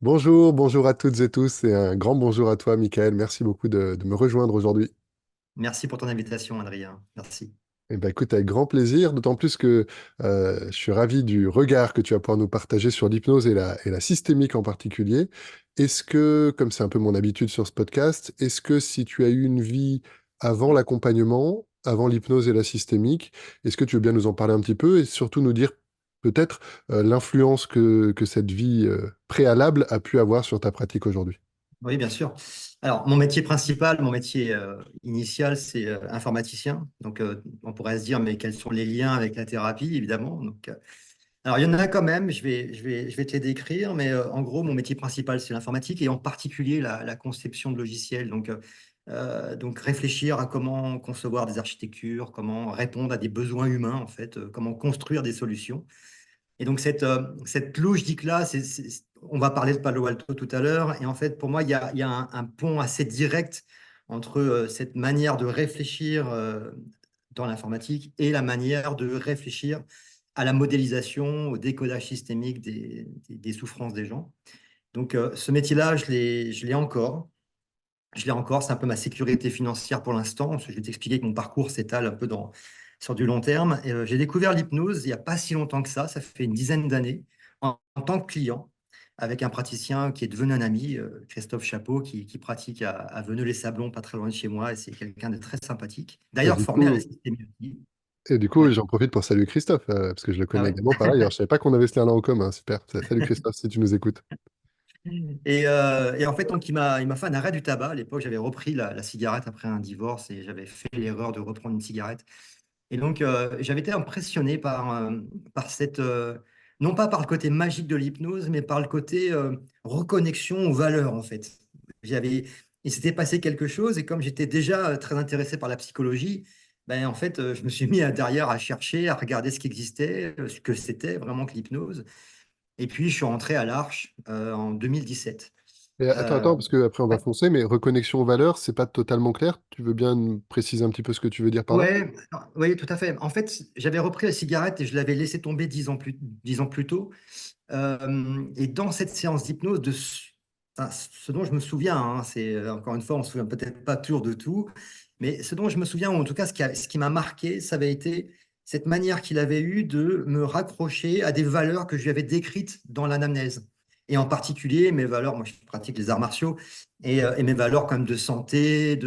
Bonjour, bonjour à toutes et tous et un grand bonjour à toi, Michael. Merci beaucoup de me rejoindre aujourd'hui. Merci pour ton invitation, Adrien. Merci. Eh ben, écoute, avec grand plaisir, d'autant plus que je suis ravi du regard que tu vas pouvoir nous partager sur l'hypnose et la systémique en particulier. Est-ce que, comme c'est un peu mon habitude sur ce podcast, est-ce que si tu as eu une vie avant l'accompagnement, avant l'hypnose et la systémique, est-ce que tu veux bien nous en parler un petit peu et surtout nous dire peut-être l'influence que cette vie préalable a pu avoir sur ta pratique aujourd'hui? Oui, bien sûr. Alors, mon métier principal, mon métier initial, c'est informaticien. Donc, on pourrait se dire, mais quels sont les liens avec la thérapie, évidemment. Donc, alors, il y en a quand même, je vais te les décrire, mais en gros, mon métier principal, c'est l'informatique et en particulier la conception de logiciels. Donc, réfléchir à comment concevoir des architectures, comment répondre à des besoins humains, en fait, comment construire des solutions. Et donc, cette logique-là, on va parler de Palo Alto tout à l'heure. Et en fait, pour moi, il y a un pont assez direct entre cette manière de réfléchir dans l'informatique et la manière de réfléchir à la modélisation, au décodage systémique des souffrances des gens. Donc, ce métier-là, je l'ai encore. Je l'ai encore, c'est un peu ma sécurité financière pour l'instant. Je vais t'expliquer que mon parcours s'étale un peu sur du long terme. Et, j'ai découvert l'hypnose il n'y a pas si longtemps que ça fait une dizaine d'années, en tant que client, avec un praticien qui est devenu un ami, Christophe Chapeau, qui pratique à Veneux-les-Sablons, pas très loin de chez moi, et c'est quelqu'un de très sympathique. Et D'ailleurs, du formé à la coup, systémie aussi. et du coup, Ouais. j'en profite pour saluer Christophe, parce que je le Ah connais ouais. également par ailleurs. Je savais pas qu'on avait ce lien-là en commun. Super. Salut Christophe, si tu nous écoutes. Et en fait, donc, il m'a fait un arrêt du tabac. À l'époque, j'avais repris la cigarette après un divorce et j'avais fait l'erreur de reprendre une cigarette. Et donc, j'avais été impressionné par non pas par le côté magique de l'hypnose, mais par le côté reconnexion aux valeurs, en fait. Il s'était passé quelque chose, et comme j'étais déjà très intéressé par la psychologie, ben, en fait, je me suis mis derrière à chercher, à regarder ce qui existait, ce que c'était vraiment que l'hypnose. Et puis, je suis rentré à l'Arche en 2017. Et attends, parce que après on va Ouais. foncer, mais reconnexion aux valeurs, c'est pas totalement clair. Tu veux bien nous préciser un petit peu ce que tu veux dire par là? Ouais, oui, tout à fait. En fait, j'avais repris la cigarette et je l'avais laissé tomber 10 ans plus tôt. Et dans cette séance d'hypnose, enfin, ce dont je me souviens, hein, c'est encore une fois, on se souvient peut-être pas toujours de tout, mais ce dont je me souviens, ou en tout cas ce qui m'a marqué, ça avait été cette manière qu'il avait eue de me raccrocher à des valeurs que je lui avais décrites dans l'anamnèse. Et en particulier, mes valeurs, moi je pratique les arts martiaux, et mes valeurs comme de santé,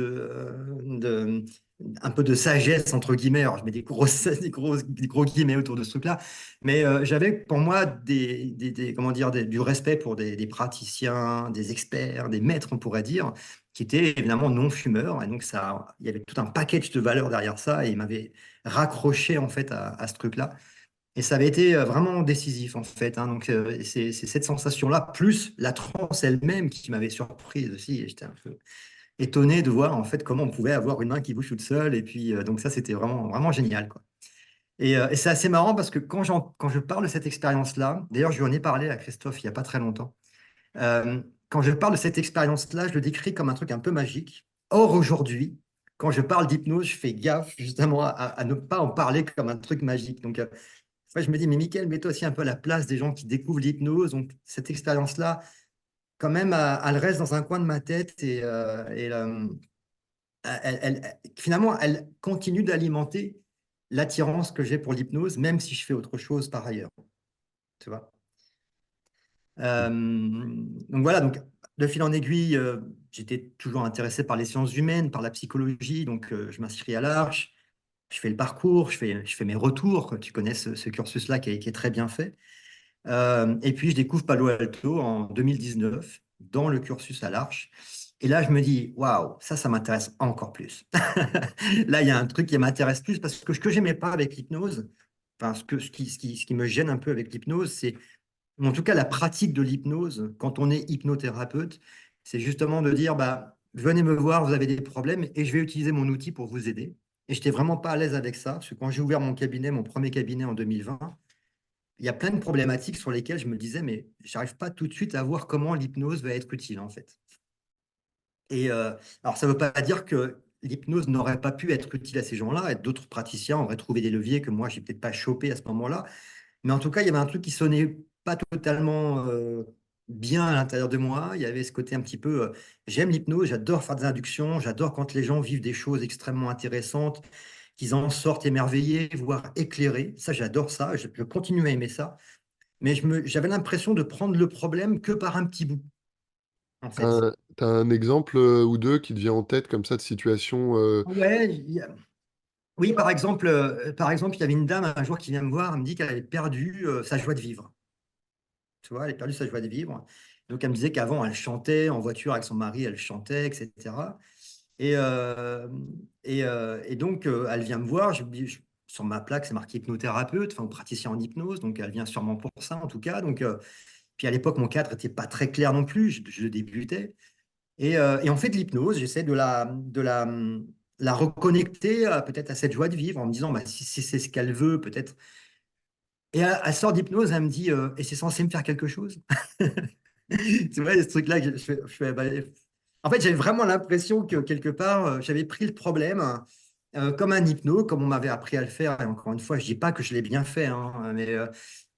un peu de sagesse, entre guillemets. Alors, je mets des gros guillemets autour de ce truc-là. Mais j'avais pour moi comment dire, du respect pour des praticiens, des experts, des maîtres, on pourrait dire, qui étaient évidemment non-fumeurs. Et donc, il y avait tout un package de valeurs derrière ça. Et il m'avait raccroché, en fait, à ce truc-là. Et ça avait été vraiment décisif, en fait, hein. Donc, c'est cette sensation-là, plus la transe elle-même qui m'avait surprise aussi. Et j'étais un peu étonné de voir, en fait, comment on pouvait avoir une main qui bouge toute seule. Et puis, donc, ça, c'était vraiment, vraiment génial, quoi. Et c'est assez marrant parce que quand je parle de cette expérience-là, d'ailleurs, je lui en ai parlé à Christophe il n'y a pas très longtemps. Quand je parle de cette expérience-là, je le décris comme un truc un peu magique. Or, aujourd'hui, quand je parle d'hypnose, je fais gaffe justement à ne pas en parler comme un truc magique. Donc, je me dis, mais Mickaël, mets-toi aussi un peu à la place des gens qui découvrent l'hypnose. Donc, cette expérience-là, quand même, elle reste dans un coin de ma tête et finalement, elle continue d'alimenter l'attirance que j'ai pour l'hypnose, même si je fais autre chose par ailleurs. Tu vois. Donc voilà, donc de fil en aiguille, j'étais toujours intéressé par les sciences humaines, par la psychologie, donc je m'inscris à l'Arche, je fais le parcours, je fais mes retours. Tu connais ce cursus-là qui est très bien fait. Et puis je découvre Palo Alto en 2019 dans le cursus à l'Arche. Et là, je me dis, waouh, ça m'intéresse encore plus. Là, il y a un truc qui m'intéresse plus parce que ce que j'aimais pas avec l'hypnose, enfin, ce qui me gêne un peu avec l'hypnose, c'est, ou en tout cas, la pratique de l'hypnose, quand on est hypnothérapeute, c'est justement de dire, bah, venez me voir, vous avez des problèmes, et je vais utiliser mon outil pour vous aider. Et je n'étais vraiment pas à l'aise avec ça, parce que quand j'ai ouvert mon cabinet, mon premier cabinet en 2020, il y a plein de problématiques sur lesquelles je me disais, mais j'arrive pas tout de suite à voir comment l'hypnose va être utile, en fait. Et alors, ça ne veut pas dire que l'hypnose n'aurait pas pu être utile à ces gens-là, et d'autres praticiens auraient trouvé des leviers que moi, j'ai peut-être pas chopé à ce moment-là. Mais en tout cas, il y avait un truc qui sonnait pas totalement bien à l'intérieur de moi. Il y avait ce côté un petit peu, j'aime l'hypnose, j'adore faire des inductions, j'adore quand les gens vivent des choses extrêmement intéressantes, qu'ils en sortent émerveillés, voire éclairés. Ça, j'adore ça, je continue à aimer ça. Mais j'avais l'impression de prendre le problème que par un petit bout, en fait. T'as un exemple ou deux qui te vient en tête comme ça de situation Ouais, oui, par exemple, il y avait une dame un jour qui vient me voir, elle me dit qu'elle avait perdu sa joie de vivre. Tu vois, elle a perdu sa joie de vivre. Donc, elle me disait qu'avant, elle chantait en voiture avec son mari, elle chantait, etc. Et, euh, et donc, elle vient me voir. Sur ma plaque, c'est marqué hypnothérapeute, enfin, ou praticien en hypnose. Donc, elle vient sûrement pour ça, en tout cas. Donc, puis à l'époque, mon cadre n'était pas très clair non plus. Je débutais. Et on fait de l'hypnose. J'essaie la reconnecter peut-être à cette joie de vivre en me disant, bah, si c'est ce qu'elle veut, peut-être. Et elle sort d'hypnose, elle me dit, et c'est censé me faire quelque chose. Tu vois, ce truc-là, bah, en fait, j'avais vraiment l'impression que quelque part, j'avais pris le problème comme un hypno, comme on m'avait appris à le faire. Et encore une fois, je dis pas que je l'ai bien fait, hein,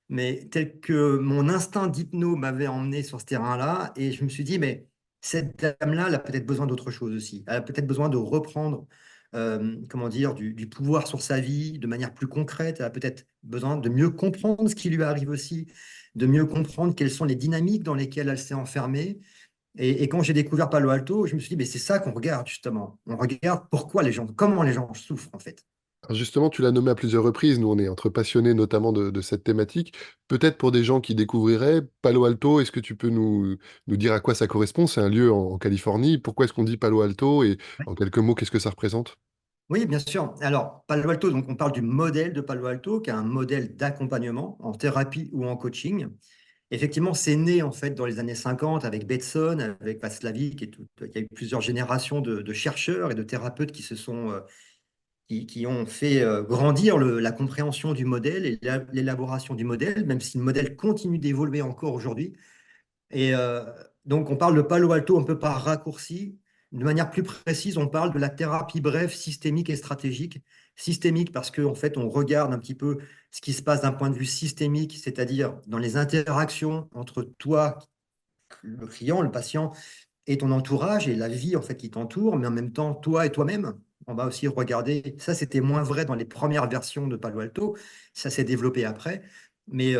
mais tel que mon instinct d'hypno m'avait emmené sur ce terrain-là. Et je me suis dit, mais cette dame-là, elle a peut-être besoin d'autre chose aussi. Elle a peut-être besoin de reprendre, comment dire, du pouvoir sur sa vie de manière plus concrète. Elle a peut-être besoin de mieux comprendre ce qui lui arrive aussi, de mieux comprendre quelles sont les dynamiques dans lesquelles elle s'est enfermée. Et quand j'ai découvert Palo Alto, je me suis dit, mais c'est ça qu'on regarde justement. On regarde pourquoi les gens, comment les gens souffrent en fait. Alors justement, tu l'as nommé à plusieurs reprises. Nous, on est entre passionnés notamment de cette thématique. Peut-être pour des gens qui découvriraient Palo Alto, est-ce que tu peux nous dire à quoi ça correspond? C'est un lieu en Californie. Pourquoi est-ce qu'on dit Palo Alto? Et en quelques mots, qu'est-ce que ça représente? Oui, bien sûr. Alors, Palo Alto, donc on parle du modèle de Palo Alto, qui est un modèle d'accompagnement en thérapie ou en coaching. Effectivement, c'est né en fait dans les années 50 avec Bateson, avec Václavic et tout. Il y a eu plusieurs générations de chercheurs et de thérapeutes qui ont fait grandir la compréhension du modèle et l'élaboration du modèle, même si le modèle continue d'évoluer encore aujourd'hui. Et donc, on parle de Palo Alto un peu par raccourci. De manière plus précise, on parle de la thérapie brève systémique et stratégique. Systémique parce qu'en fait, on regarde un petit peu ce qui se passe d'un point de vue systémique, c'est-à-dire dans les interactions entre toi, le client, le patient, et ton entourage et la vie en fait qui t'entoure, mais en même temps, toi et toi-même. On va aussi regarder, ça c'était moins vrai dans les premières versions de Palo Alto, ça s'est développé après, mais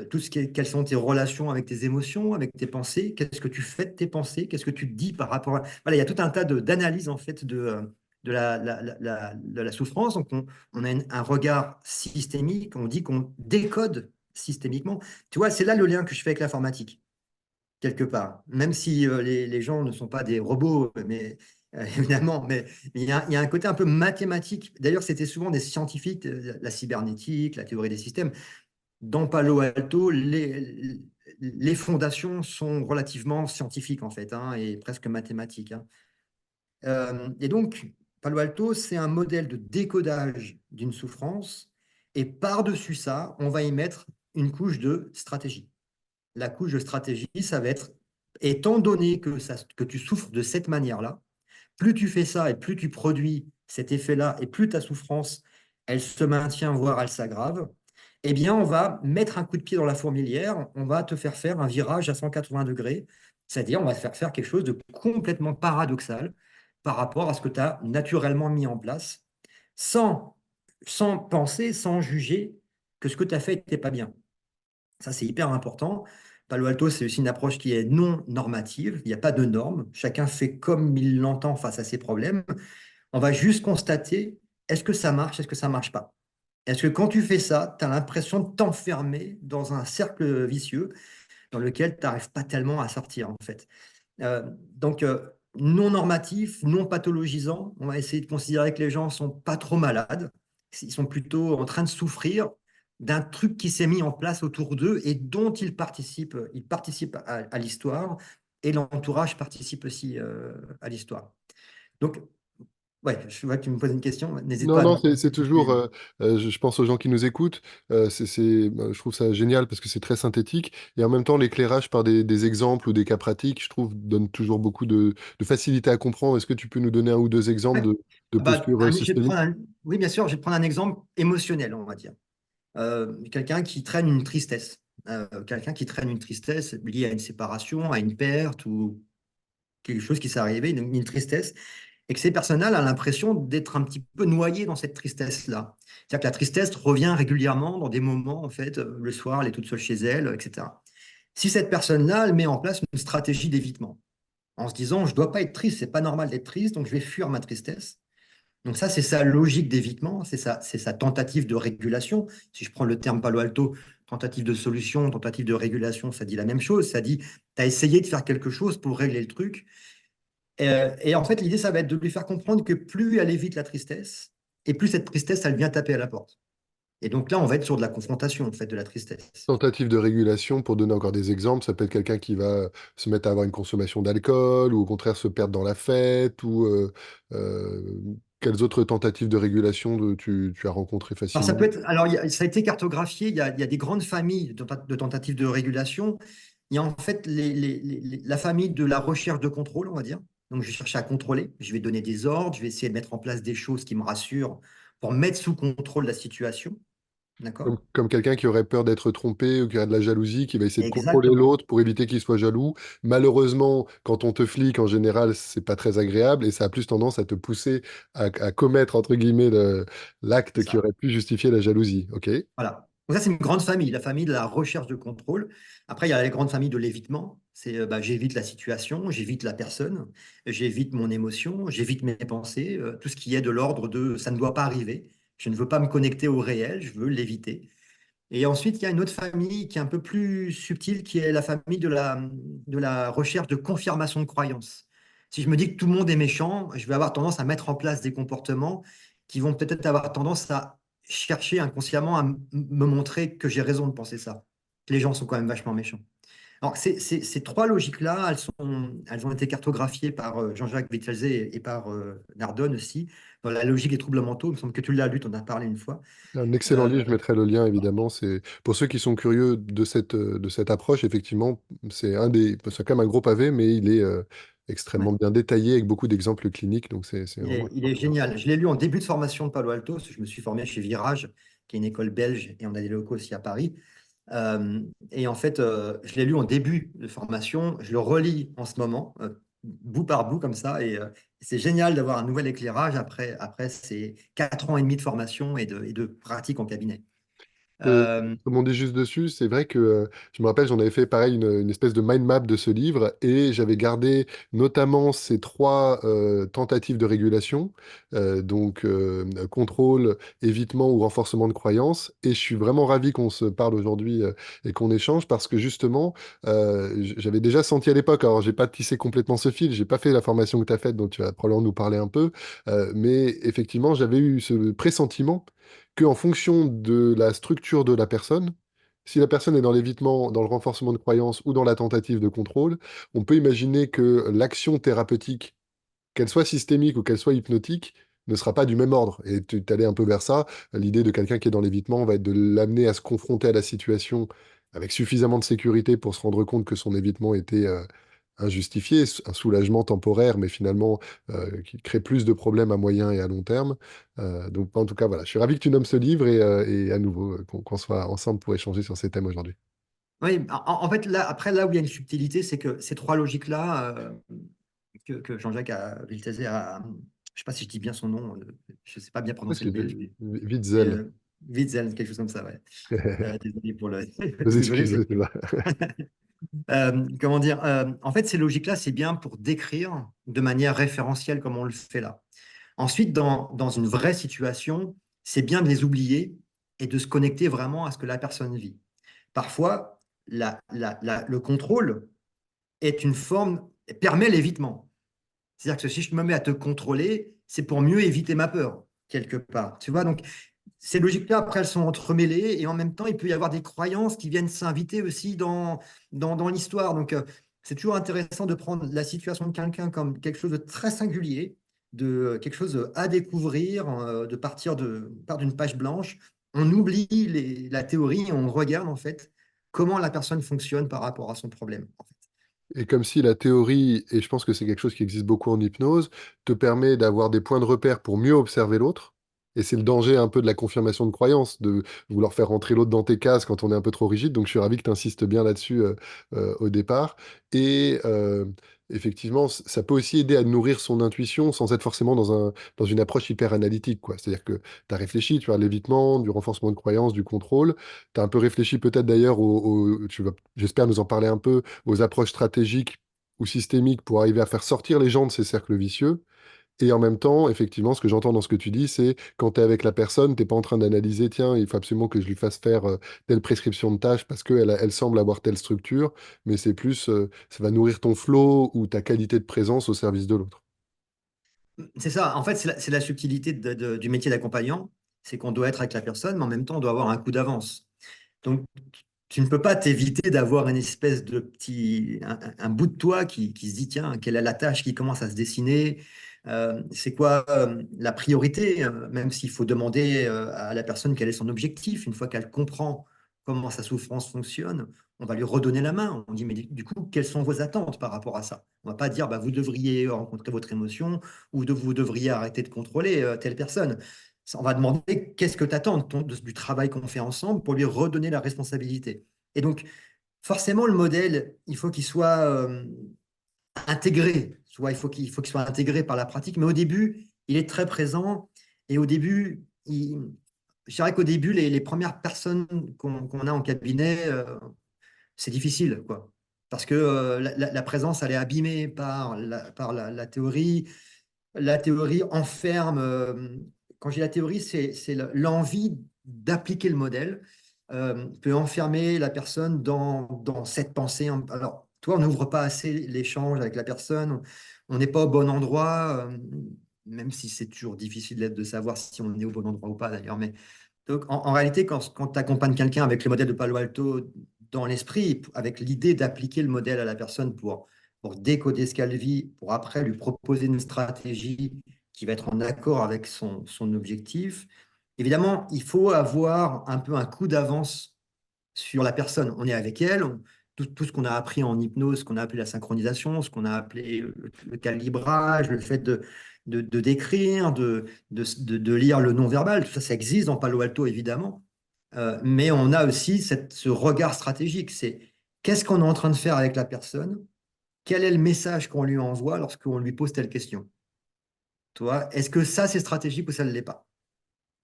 tout ce qui est, quelles sont tes relations avec tes émotions, avec tes pensées, qu'est-ce que tu fais de tes pensées, qu'est-ce que tu te dis par rapport à... Voilà, il y a tout un tas d'analyses en fait de la souffrance, donc on a un regard systémique, on dit qu'on décode systémiquement. Tu vois, c'est là le lien que je fais avec l'informatique quelque part, même si les gens ne sont pas des robots, mais évidemment, mais il y a un côté un peu mathématique. D'ailleurs, c'était souvent des scientifiques, la cybernétique, la théorie des systèmes. Dans Palo Alto, les fondations sont relativement scientifiques, en fait, hein, et presque mathématiques, hein. Et donc, Palo Alto, c'est un modèle de décodage d'une souffrance, et par-dessus ça, on va y mettre une couche de stratégie. La couche de stratégie, ça va être, étant donné que tu souffres de cette manière-là, plus tu fais ça et plus tu produis cet effet-là et plus ta souffrance, elle se maintient, voire elle s'aggrave, eh bien, on va mettre un coup de pied dans la fourmilière, on va te faire faire un virage à 180 degrés, c'est-à-dire on va te faire faire quelque chose de complètement paradoxal par rapport à ce que tu as naturellement mis en place, sans, sans penser, sans juger que ce que tu as fait n'était pas bien. Ça, c'est hyper important. Palo Alto, c'est aussi une approche qui est non normative. Il n'y a pas de normes. Chacun fait comme il l'entend face à ses problèmes. On va juste constater, est-ce que ça marche, est-ce que ça ne marche pas? Est-ce que quand tu fais ça, tu as l'impression de t'enfermer dans un cercle vicieux dans lequel tu n'arrives pas tellement à sortir, en fait. Donc, non normatif, non pathologisant. On va essayer de considérer que les gens ne sont pas trop malades. Ils sont plutôt en train de souffrir d'un truc qui s'est mis en place autour d'eux et dont ils participent. Ils participent à l'histoire et l'entourage participe aussi à l'histoire. Donc, Ouais, je vois que tu me poses une question. N'hésite Non, pas à non, me c'est toujours, couper. je pense aux gens qui nous écoutent, je trouve ça génial parce que c'est très synthétique et en même temps l'éclairage par des exemples ou des cas pratiques, je trouve, donne toujours beaucoup de facilité à comprendre. Est-ce que tu peux nous donner un ou deux exemples Ouais. de Ah bah, postures systémiques? oui, bien sûr, je vais prendre un exemple émotionnel, on va dire. Quelqu'un qui traîne une tristesse. Quelqu'un qui traîne une tristesse liée à une séparation, à une perte ou quelque chose qui s'est arrivé, une tristesse, et que ces personnes-là ont l'impression d'être un petit peu noyées dans cette tristesse-là. C'est-à-dire que la tristesse revient régulièrement dans des moments, en fait, le soir, elle est toute seule chez elle, etc. Si cette personne-là, elle met en place une stratégie d'évitement, en se disant, je ne dois pas être triste, c'est pas normal d'être triste, donc je vais fuir ma tristesse. Donc ça, c'est sa logique d'évitement, c'est sa tentative de régulation. Si je prends le terme Palo Alto, tentative de solution, tentative de régulation, ça dit la même chose. Ça dit, tu as essayé de faire quelque chose pour régler le truc. Et en fait, l'idée, ça va être de lui faire comprendre que plus elle évite la tristesse, et plus cette tristesse, elle vient taper à la porte. Et donc là, on va être sur de la confrontation, en fait, de la tristesse. Tentative de régulation, pour donner encore des exemples, ça peut être quelqu'un qui va se mettre à avoir une consommation d'alcool ou au contraire se perdre dans la fête ou euh, quelles autres tentatives de régulation tu as rencontrées Alors, ça facilement? peut être, alors, ça a été cartographié, il y a des grandes familles de tentatives de régulation. Il y a en fait la famille de la recherche de contrôle, on va dire. Donc, je vais chercher à contrôler, je vais donner des ordres, je vais essayer de mettre en place des choses qui me rassurent pour mettre sous contrôle la situation. D'accord? Comme quelqu'un qui aurait peur d'être trompé ou qui a de la jalousie, qui va essayer de contrôler Exactement. l'autre pour éviter qu'il soit jaloux. Malheureusement, quand on te flique, en général, c'est pas très agréable et ça a plus tendance à te pousser à commettre, entre guillemets, C'est l'acte qui ça. aurait pu justifier la jalousie. OK? Voilà. Donc ça, c'est une grande famille, la famille de la recherche de contrôle. Après, il y a la grande famille de l'évitement. C'est bah, j'évite la situation, j'évite la personne, j'évite mon émotion, j'évite mes pensées, tout ce qui est de l'ordre de ça ne doit pas arriver. Je ne veux pas me connecter au réel, je veux l'éviter. Et ensuite, il y a une autre famille qui est un peu plus subtile, qui est la famille de la recherche de confirmation de croyance. Si je me dis que tout le monde est méchant, je vais avoir tendance à mettre en place des comportements qui vont peut-être avoir tendance à chercher inconsciemment à me montrer que j'ai raison de penser ça. Que les gens sont quand même vachement méchants. Alors, ces trois logiques-là, elles ont été cartographiées par Jean-Jacques Wittelsey et par Nardone aussi, dans la logique des troubles mentaux. Il me semble que tu l'as lu, tu en as parlé une fois. Un excellent Euh, livre, je mettrai le lien évidemment. C'est pour ceux qui sont curieux de cette approche, effectivement, c'est quand même un gros pavé, mais il est extrêmement ouais. bien détaillé avec beaucoup d'exemples cliniques, donc c'est vraiment Il est extraordinaire. génial. Je l'ai lu en début de formation de Palo Alto, parce que je me suis formé chez Virage, qui est une école belge, et on a des locaux aussi à Paris. Et en fait, je l'ai lu en début de formation, je le relis en ce moment, bout par bout comme ça, et c'est génial d'avoir un nouvel éclairage après ces 4 ans et demi de formation et de pratique en cabinet. Euh, Comme on dit juste dessus, c'est vrai que je me rappelle, j'en avais fait pareil une espèce de mind map de ce livre et j'avais gardé notamment ces trois tentatives de régulation, contrôle, évitement ou renforcement de croyance. Et je suis vraiment ravi qu'on se parle aujourd'hui et qu'on échange parce que justement, j'avais déjà senti à l'époque, alors j'ai pas tissé complètement ce fil, j'ai pas fait la formation que tu as faite, dont tu vas probablement nous parler un peu, mais effectivement, j'avais eu ce pressentiment qu'en fonction de la structure de la personne, si la personne est dans l'évitement, dans le renforcement de croyance ou dans la tentative de contrôle, on peut imaginer que l'action thérapeutique, qu'elle soit systémique ou qu'elle soit hypnotique, ne sera pas du même ordre. Et tu allais un peu vers ça. L'idée de quelqu'un qui est dans l'évitement va être de l'amener à se confronter à la situation avec suffisamment de sécurité pour se rendre compte que son évitement était injustifié, un soulagement temporaire, mais finalement qui crée plus de problèmes à moyen et à long terme. Donc, en tout cas, voilà, je suis ravi que tu nommes ce livre et à nouveau qu'on soit ensemble pour échanger sur ces thèmes aujourd'hui. oui, en fait, là, après, là où il y a une subtilité, c'est que ces trois logiques-là, que Jean-Jacques Wiltese a, je ne sais pas si je dis bien son nom, je ne sais pas bien Parce prononcer que le belge, vite mais zèle. Witzel, quelque chose comme ça, ouais. Désolé pour le. Vos Désolé, excuses, c'est. oui, c'est ça. Comment dire, en fait, ces logiques-là, c'est bien pour décrire de manière référentielle comme on le fait là. Ensuite, dans une vraie situation, c'est bien de les oublier et de se connecter vraiment à ce que la personne vit. Parfois, le contrôle est une forme, permet l'évitement. C'est-à-dire que si je me mets à te contrôler, c'est pour mieux éviter ma peur, quelque part. Tu vois, donc ces logiques-là, après, elles sont entremêlées et en même temps, il peut y avoir des croyances qui viennent s'inviter aussi dans l'histoire. Donc, c'est toujours intéressant de prendre la situation de quelqu'un comme quelque chose de très singulier de quelque chose à découvrir, de partir part d'une page blanche. On oublie la théorie et on regarde en fait comment la personne fonctionne par rapport à son problème, en fait. Et comme si la théorie, et je pense que c'est quelque chose qui existe beaucoup en hypnose, te permet d'avoir des points de repère pour mieux observer l'autre. Et c'est le danger un peu de la confirmation de croyance, de vouloir faire rentrer l'autre dans tes cases quand on est un peu trop rigide. Donc je suis ravi que tu insistes bien là-dessus au départ. Et effectivement, ça peut aussi aider à nourrir son intuition sans être forcément dans une approche hyper analytique, quoi. C'est-à-dire que tu as réfléchi, tu as de l'évitement, du renforcement de croyance, du contrôle. Tu as un peu réfléchi peut-être d'ailleurs tu vas, j'espère nous en parler un peu, aux approches stratégiques ou systémiques pour arriver à faire sortir les gens de ces cercles vicieux. Et en même temps, effectivement, ce que j'entends dans ce que tu dis, c'est quand tu es avec la personne, t'es pas en train d'analyser, tiens, il faut absolument que je lui fasse faire telle prescription de tâche parce qu'elle semble avoir telle structure, mais c'est plus, ça va nourrir ton flow ou ta qualité de présence au service de l'autre. C'est ça, en fait, c'est la subtilité du métier d'accompagnant, c'est qu'on doit être avec la personne, mais en même temps, on doit avoir un coup d'avance. Donc, tu ne peux pas t'éviter d'avoir une espèce de un bout de toi qui se dit, tiens, quelle est la tâche qui commence à se dessiner? C'est quoi la priorité? Même s'il faut demander à la personne quel est son objectif, une fois qu'elle comprend comment sa souffrance fonctionne, on va lui redonner la main. On dit, mais du coup, quelles sont vos attentes par rapport à ça? On va pas dire, bah, vous devriez rencontrer votre émotion ou vous devriez arrêter de contrôler telle personne. On va demander qu'est-ce que tu attends du travail qu'on fait ensemble pour lui redonner la responsabilité. Et donc, forcément, le modèle, il faut qu'il soit intégré. Tu vois, il faut qu'il soit intégré par la pratique. Mais au début, il est très présent. Et au début, je dirais qu'au début, les premières personnes qu'on a en cabinet, c'est difficile, quoi. Parce que la présence, elle est abîmée par la théorie. La théorie enferme, quand j'ai la théorie, c'est l'envie d'appliquer le modèle, peut enfermer la personne dans cette pensée. Alors, toi, on n'ouvre pas assez l'échange avec la personne, on n'est pas au bon endroit, même si c'est toujours difficile de savoir si on est au bon endroit ou pas d'ailleurs. Mais donc, en réalité, quand tu accompagnes quelqu'un avec le modèle de Palo Alto dans l'esprit, avec l'idée d'appliquer le modèle à la personne pour décoder ce qu'elle vit, pour après lui proposer une stratégie qui va être en accord avec son objectif, évidemment, il faut avoir un peu un coup d'avance sur la personne. On est avec elle, tout ce qu'on a appris en hypnose, ce qu'on a appelé la synchronisation, ce qu'on a appelé le calibrage, le fait de décrire, de lire le non-verbal, tout ça, ça existe dans Palo Alto, évidemment. Mais on a aussi ce regard stratégique. C'est qu'est-ce qu'on est en train de faire avec la personne? Quel est le message qu'on lui envoie lorsqu'on lui pose telle question? Tu vois, est-ce que ça, c'est stratégique ou ça ne l'est pas?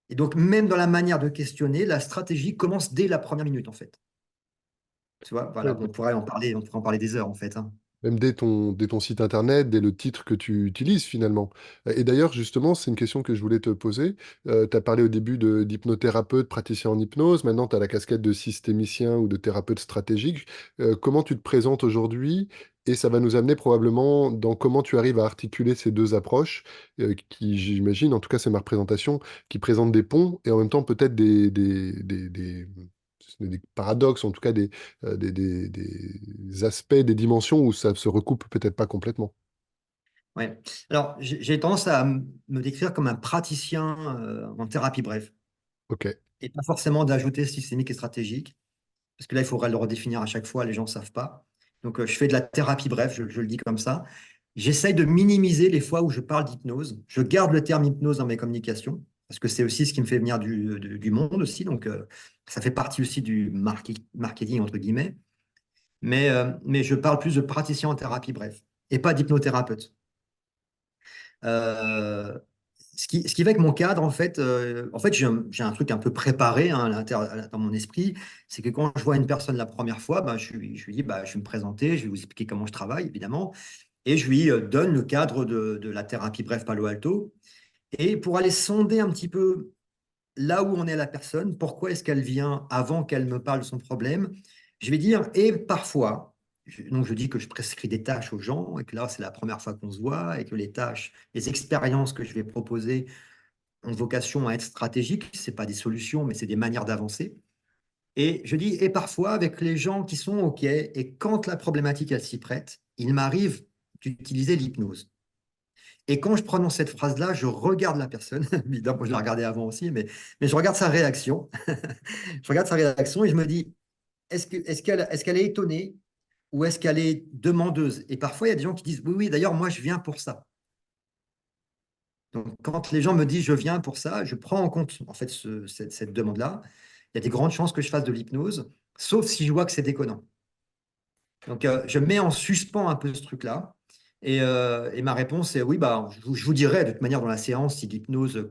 Et donc, même dans la manière de questionner, la stratégie commence dès la première minute, en fait. Tu vois, Ouais, voilà, on pourrait en parler des heures, en fait, hein. même dès ton site internet, dès le titre que tu utilises finalement. Et d'ailleurs, justement, c'est une question que je voulais te poser. Tu as parlé au début d'hypnothérapeute, praticien en hypnose. Maintenant, tu as la casquette de systémicien ou de thérapeute stratégique. Comment tu te présentes aujourd'hui? Et ça va nous amener probablement dans comment tu arrives à articuler ces deux approches, qui, j'imagine, en tout cas c'est ma représentation, qui présentent des ponts et en même temps peut-être des paradoxes, en tout cas des aspects, des dimensions où ça se recoupe peut-être pas complètement. Ouais. Alors, j'ai tendance à me décrire comme un praticien en thérapie brève, Ok. et pas forcément d'ajouter systémique et stratégique, parce que là, il faudrait le redéfinir à chaque fois, les gens ne savent pas. Donc, je fais de la thérapie brève, je le dis comme ça. J'essaye de minimiser les fois où je parle d'hypnose. Je garde le terme hypnose dans mes communications, parce que c'est aussi ce qui me fait venir du monde aussi. Donc, ça fait partie aussi du marketing, entre guillemets. Mais je parle plus de praticien en thérapie brève, et pas d'hypnothérapeute. Euh, ce qui fait que mon cadre, en fait j'ai un truc un peu préparé, hein, dans mon esprit. C'est que quand je vois une personne la première fois, ben, je lui dis, bah, je vais me présenter, je vais vous expliquer comment je travaille, évidemment. Et je lui donne le cadre de la thérapie bref Palo Alto. Et pour aller sonder un petit peu là où en est la personne, pourquoi est-ce qu'elle vient avant qu'elle me parle de son problème, je vais dire, et parfois, donc je dis que je prescris des tâches aux gens, et que là, c'est la première fois qu'on se voit, et que les tâches, les expériences que je vais proposer ont vocation à être stratégiques, ce pas des solutions, mais c'est des manières d'avancer. Et je dis, et parfois, avec les gens qui sont OK, et quand la problématique, elle s'y prête, il m'arrive d'utiliser l'hypnose. Et quand je prononce cette phrase-là, je regarde la personne. Évidemment, je l'ai regardée avant aussi, mais je regarde sa réaction. Je regarde sa réaction et je me dis, est-ce qu'elle est étonnée ou est-ce qu'elle est demandeuse? Et parfois, il y a des gens qui disent, oui, oui, d'ailleurs, moi, je viens pour ça. Donc, quand les gens me disent, je viens pour ça, je prends en compte en fait cette demande-là. Il y a des grandes chances que je fasse de l'hypnose, sauf si je vois que c'est déconnant. Donc, je mets en suspens un peu ce truc-là. Et ma réponse est oui, bah, je vous dirai de toute manière dans la séance si l'hypnose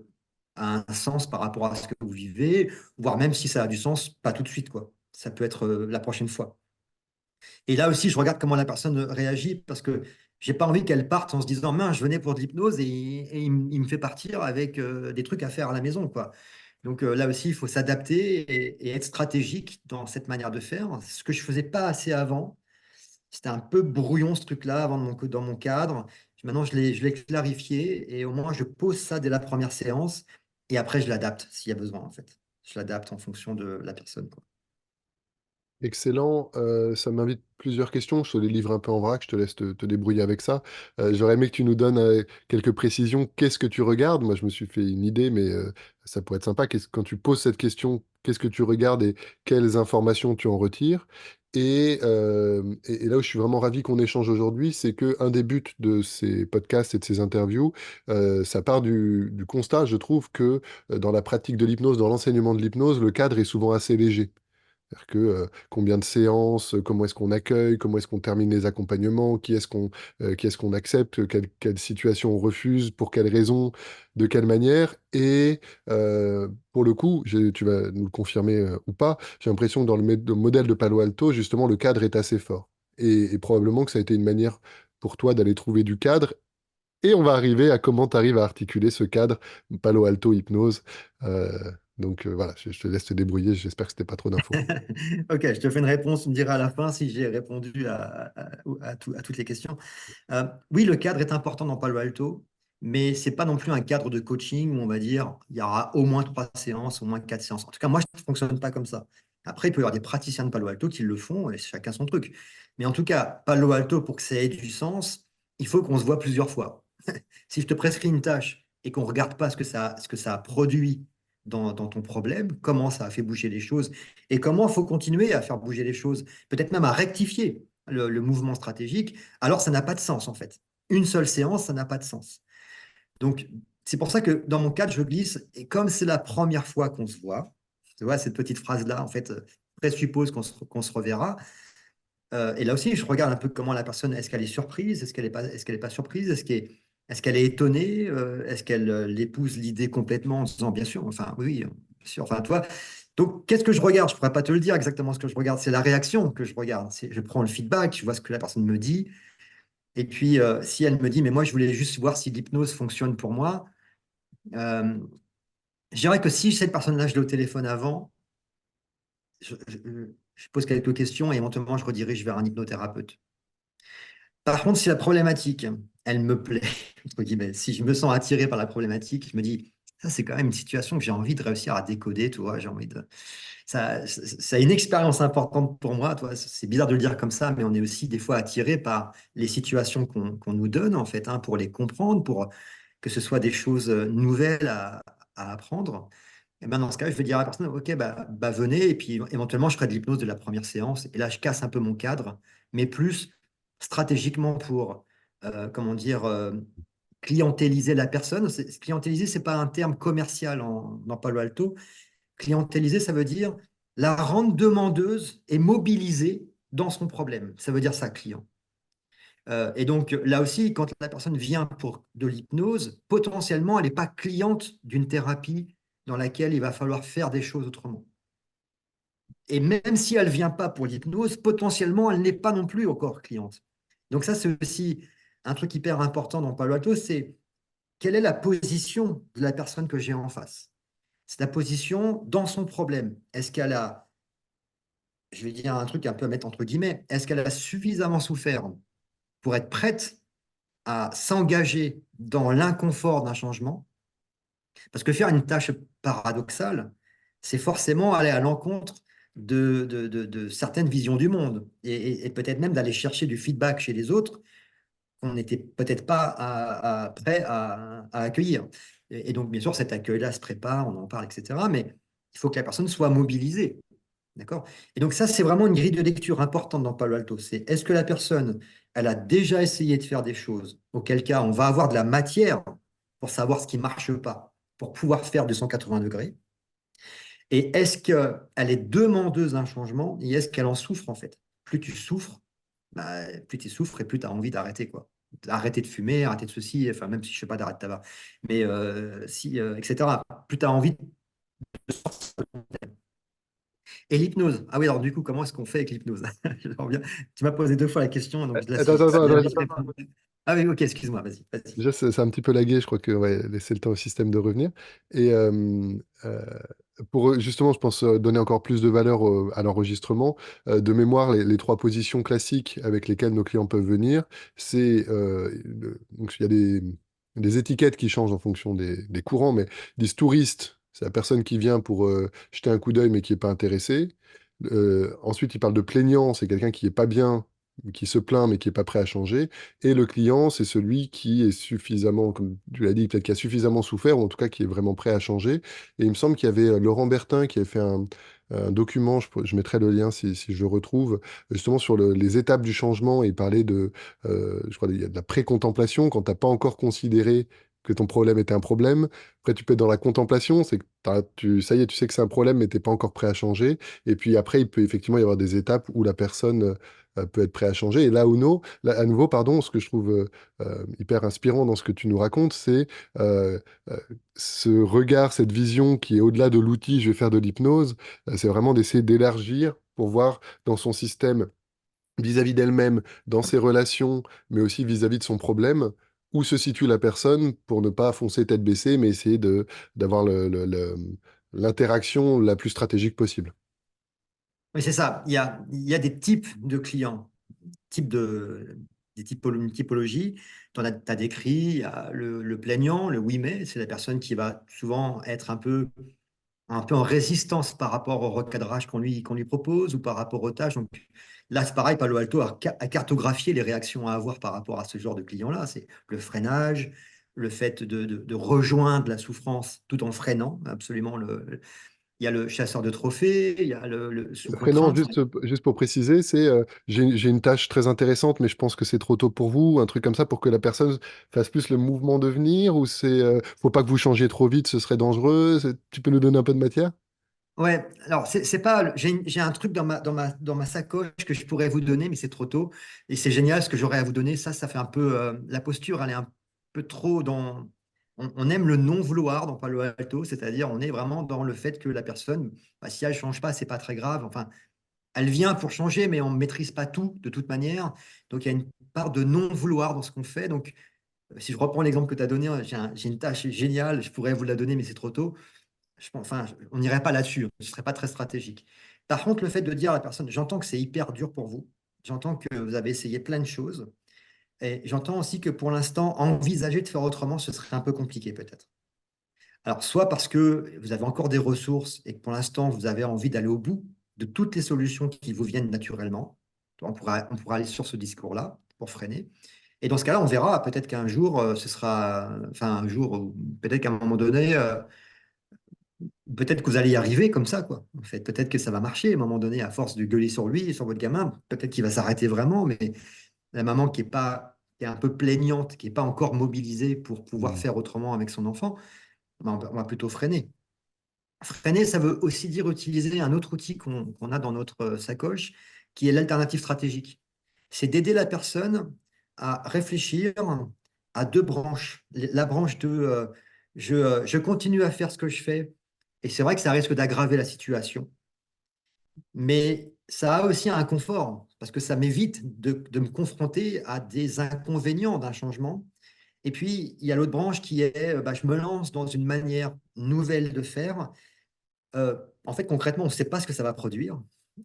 a un sens par rapport à ce que vous vivez, voire même si ça a du sens, pas tout de suite, quoi. Ça peut être la prochaine fois. Et là aussi, je regarde comment la personne réagit parce que j'ai pas envie qu'elle parte en se disant, mince, je venais pour de l'hypnose et il me fait partir avec des trucs à faire à la maison, quoi. Donc là aussi, il faut s'adapter et être stratégique dans cette manière de faire. Ce que je faisais pas assez avant. C'était un peu brouillon ce truc-là avant dans mon cadre. Maintenant, je l'ai clarifié et au moins je pose ça dès la première séance et après je l'adapte s'il y a besoin en fait. Je l'adapte en fonction de la personne, quoi. Excellent, ça m'invite plusieurs questions. Je te les livre un peu en vrac, je te laisse te débrouiller avec ça. J'aurais aimé que tu nous donnes, quelques précisions. Qu'est-ce que tu regardes? Moi, je me suis fait une idée, mais ça pourrait être sympa. Quand tu poses cette question, qu'est-ce que tu regardes et quelles informations tu en retires? Et là où je suis vraiment ravi qu'on échange aujourd'hui, c'est qu'un des buts de ces podcasts et de ces interviews, ça part du constat, je trouve, que, dans la pratique de l'hypnose, dans l'enseignement de l'hypnose, le cadre est souvent assez léger. C'est-à-dire que combien de séances, comment est-ce qu'on accueille, comment est-ce qu'on termine les accompagnements, qui est-ce qu'on accepte, quelle situation on refuse, pour quelles raisons, de quelle manière. Et pour le coup, tu vas nous le confirmer ou pas, j'ai l'impression que dans le modèle de Palo Alto, justement, le cadre est assez fort. Et probablement que ça a été une manière pour toi d'aller trouver du cadre. Et on va arriver à comment tu arrives à articuler ce cadre Palo Alto hypnose. Donc voilà, je te laisse te débrouiller. J'espère que c'était pas trop d'infos. Ok, je te fais une réponse, tu me diras à la fin si j'ai répondu à toutes les questions. Oui, le cadre est important dans Palo Alto, mais c'est pas non plus un cadre de coaching où on va dire il y aura au moins 3 séances, au moins 4 séances. En tout cas, moi, je ne fonctionne pas comme ça. Après, il peut y avoir des praticiens de Palo Alto qui le font, et chacun son truc. Mais en tout cas, Palo Alto, pour que ça ait du sens, il faut qu'on se voit plusieurs fois. Si je te prescris une tâche et qu'on ne regarde pas ce que ça a produit dans ton problème, comment ça a fait bouger les choses et comment il faut continuer à faire bouger les choses, peut-être même à rectifier le mouvement stratégique, alors ça n'a pas de sens en fait. Une seule séance, ça n'a pas de sens. Donc, c'est pour ça que dans mon cadre, je glisse, et comme c'est la première fois qu'on se voit, tu vois, cette petite phrase-là, en fait, présuppose qu'on se reverra. Et là aussi, je regarde un peu comment la personne, est-ce qu'elle est surprise, est-ce qu'elle est pas surprise, est-ce qu'elle est étonnée, est-ce qu'elle épouse l'idée complètement en disant, bien sûr, enfin, oui, bien sûr, enfin, toi. Donc, qu'est-ce que je regarde? Je ne pourrais pas te le dire exactement ce que je regarde. C'est la réaction que je regarde. Je prends le feedback, je vois ce que la personne me dit. Et puis, si elle me dit, mais moi, je voulais juste voir si l'hypnose fonctionne pour moi, euh, je dirais que si cette personne-là, je l'ai au téléphone avant, je pose quelques questions et éventuellement, je redirige vers un hypnothérapeute. Par contre, si la problématique, elle me plaît, entre guillemets, si je me sens attiré par la problématique, je me dis, ça, c'est quand même une situation que j'ai envie de réussir à décoder, tu vois, j'ai envie de... Ça a une expérience importante pour moi, tu vois, c'est bizarre de le dire comme ça, mais on est aussi des fois attiré par les situations qu'on nous donne, en fait, hein, pour les comprendre, pour que ce soit des choses nouvelles à apprendre. Et ben dans ce cas, je vais dire à la personne, OK, bah, venez, et puis éventuellement, je ferai de l'hypnose de la première séance. Et là, je casse un peu mon cadre, mais plus stratégiquement pour, comment dire, clientéliser la personne. Clientéliser, c'est pas un terme commercial dans Palo Alto. Clientéliser, ça veut dire la rendre demandeuse et mobilisée dans son problème. Ça veut dire ça, client. Et donc, là aussi, quand la personne vient pour de l'hypnose, potentiellement, elle n'est pas cliente d'une thérapie dans laquelle il va falloir faire des choses autrement. Et même si elle ne vient pas pour l'hypnose, potentiellement, elle n'est pas non plus encore cliente. Donc ça, c'est aussi un truc hyper important dans Palo Alto, c'est quelle est la position de la personne que j'ai en face. C'est la position dans son problème. Est-ce qu'elle a, je vais dire un truc un peu à mettre entre guillemets, est-ce qu'elle a suffisamment souffert pour être prête à s'engager dans l'inconfort d'un changement? Parce que faire une tâche paradoxale, c'est forcément aller à l'encontre de certaines visions du monde et peut-être même d'aller chercher du feedback chez les autres qu'on n'était peut-être pas prêt à accueillir. Et donc, bien sûr, cet accueil-là se prépare, on en parle, etc. Mais il faut que la personne soit mobilisée. D'accord? Et donc, ça, c'est vraiment une grille de lecture importante dans Palo Alto. C'est est-ce que la personne, elle a déjà essayé de faire des choses, auquel cas on va avoir de la matière pour savoir ce qui ne marche pas, pour pouvoir faire du 180 degrés. Et est-ce qu'elle est demandeuse d'un changement et est-ce qu'elle en souffre en fait? Plus tu souffres, bah, plus tu souffres et plus tu as envie d'arrêter quoi. Arrêter de fumer, arrêter de ceci, enfin même si je ne fais pas d'arrêt de tabac, mais si, etc. Plus tu as envie. Et l'hypnose. Ah oui, alors du coup, comment est-ce qu'on fait avec l'hypnose? Tu m'as posé deux fois la question, donc là, Attends, si je attends, dois bien attends, vite répondre. Ah oui, ok, excuse-moi, vas-y, vas-y. déjà, c'est un petit peu lagué, je crois que ouais, laisser le temps au système de revenir. Et euh, pour justement, je pense donner encore plus de valeur à l'enregistrement, de mémoire, les trois positions classiques avec lesquelles nos clients peuvent venir, c'est donc il y a des étiquettes qui changent en fonction des courants, mais ils disent touriste, c'est la personne qui vient pour jeter un coup d'œil mais qui n'est pas intéressé. Ensuite, il parle de plaignant, c'est quelqu'un qui est pas bien, qui se plaint mais qui est pas prêt à changer. Et le client, c'est celui qui est suffisamment, comme tu l'as dit, peut-être qui a suffisamment souffert, ou en tout cas qui est vraiment prêt à changer. Et il me semble qu'il y avait Laurent Bertin qui avait fait un document, je mettrai le lien si je le retrouve, justement sur les étapes du changement, et il parlait je crois, qu'il y a de la pré-contemplation, quand tu n'as pas encore considéré que ton problème était un problème. Après, tu peux être dans la contemplation, c'est que ça y est, tu sais que c'est un problème, mais tu n'es pas encore prêt à changer. Et puis après, il peut effectivement y avoir des étapes où la personne peut être prête à changer. Et là, à nouveau, pardon, ce que je trouve hyper inspirant dans ce que tu nous racontes, c'est euh, euh, ce regard, cette vision qui est au-delà de l'outil, je vais faire de l'hypnose, c'est vraiment d'essayer d'élargir pour voir dans son système, vis-à-vis d'elle-même, dans ses relations, mais aussi vis-à-vis de son problème, où se situe la personne pour ne pas foncer tête baissée, mais essayer d'avoir l'interaction la plus stratégique possible. Oui, c'est ça. Il y a des types de clients, une typologie. Tu as décrit, il y a le plaignant, le oui mais, c'est la personne qui va souvent être un peu en résistance par rapport au recadrage qu'on lui propose ou par rapport aux tâches. Donc là, c'est pareil, Palo Alto a cartographié les réactions à avoir par rapport à ce genre de client-là. C'est le freinage, le fait de rejoindre la souffrance tout en freinant, absolument. Il y a le chasseur de trophées, il y a le sous Prénom, contrainte. juste pour préciser, c'est j'ai une tâche très intéressante, mais je pense que c'est trop tôt pour vous, un truc comme ça pour que la personne fasse plus le mouvement de venir, ou faut pas que vous changiez trop vite, ce serait dangereux. Tu peux nous donner un peu de matière? Ouais, alors c'est pas. J'ai un truc dans ma sacoche que je pourrais vous donner, mais c'est trop tôt. Et c'est génial ce que j'aurais à vous donner. Ça fait un peu. La posture, elle est un peu trop dans. On aime le non-vouloir dans Palo Alto, c'est-à-dire on est vraiment dans le fait que la personne, bah, si elle ne change pas, c'est pas très grave. Enfin, elle vient pour changer, mais on ne maîtrise pas tout de toute manière. Donc il y a une part de non-vouloir dans ce qu'on fait. Donc si je reprends l'exemple que tu as donné, j'ai une tâche géniale, je pourrais vous la donner, mais c'est trop tôt. Enfin, on n'irait pas là-dessus, ce ne serait pas très stratégique. Par contre, le fait de dire à la personne, j'entends que c'est hyper dur pour vous, j'entends que vous avez essayé plein de choses, et j'entends aussi que pour l'instant, envisager de faire autrement, ce serait un peu compliqué peut-être. Alors, soit parce que vous avez encore des ressources et que pour l'instant, vous avez envie d'aller au bout de toutes les solutions qui vous viennent naturellement, on pourra aller sur ce discours-là pour freiner. Et dans ce cas-là, on verra, peut-être qu'un jour, ce sera, enfin un jour, ou peut-être qu'à un moment donné, peut-être que vous allez y arriver comme ça, quoi. En fait, peut-être que ça va marcher à un moment donné, à force de gueuler sur lui, sur votre gamin. Peut-être qu'il va s'arrêter vraiment, mais la maman qui est un peu plaignante, qui n'est pas encore mobilisée pour pouvoir Hmm. faire autrement avec son enfant, ben, on va plutôt freiner. Freiner, ça veut aussi dire utiliser un autre outil qu'on a dans notre sacoche, qui est l'alternative stratégique. C'est d'aider la personne à réfléchir à deux branches. La branche de je continue à faire ce que je fais, et c'est vrai que ça risque d'aggraver la situation, mais ça a aussi un confort, parce que ça m'évite de me confronter à des inconvénients d'un changement. Et puis, il y a l'autre branche qui est, bah, je me lance dans une manière nouvelle de faire. En fait, concrètement, on ne sait pas ce que ça va produire.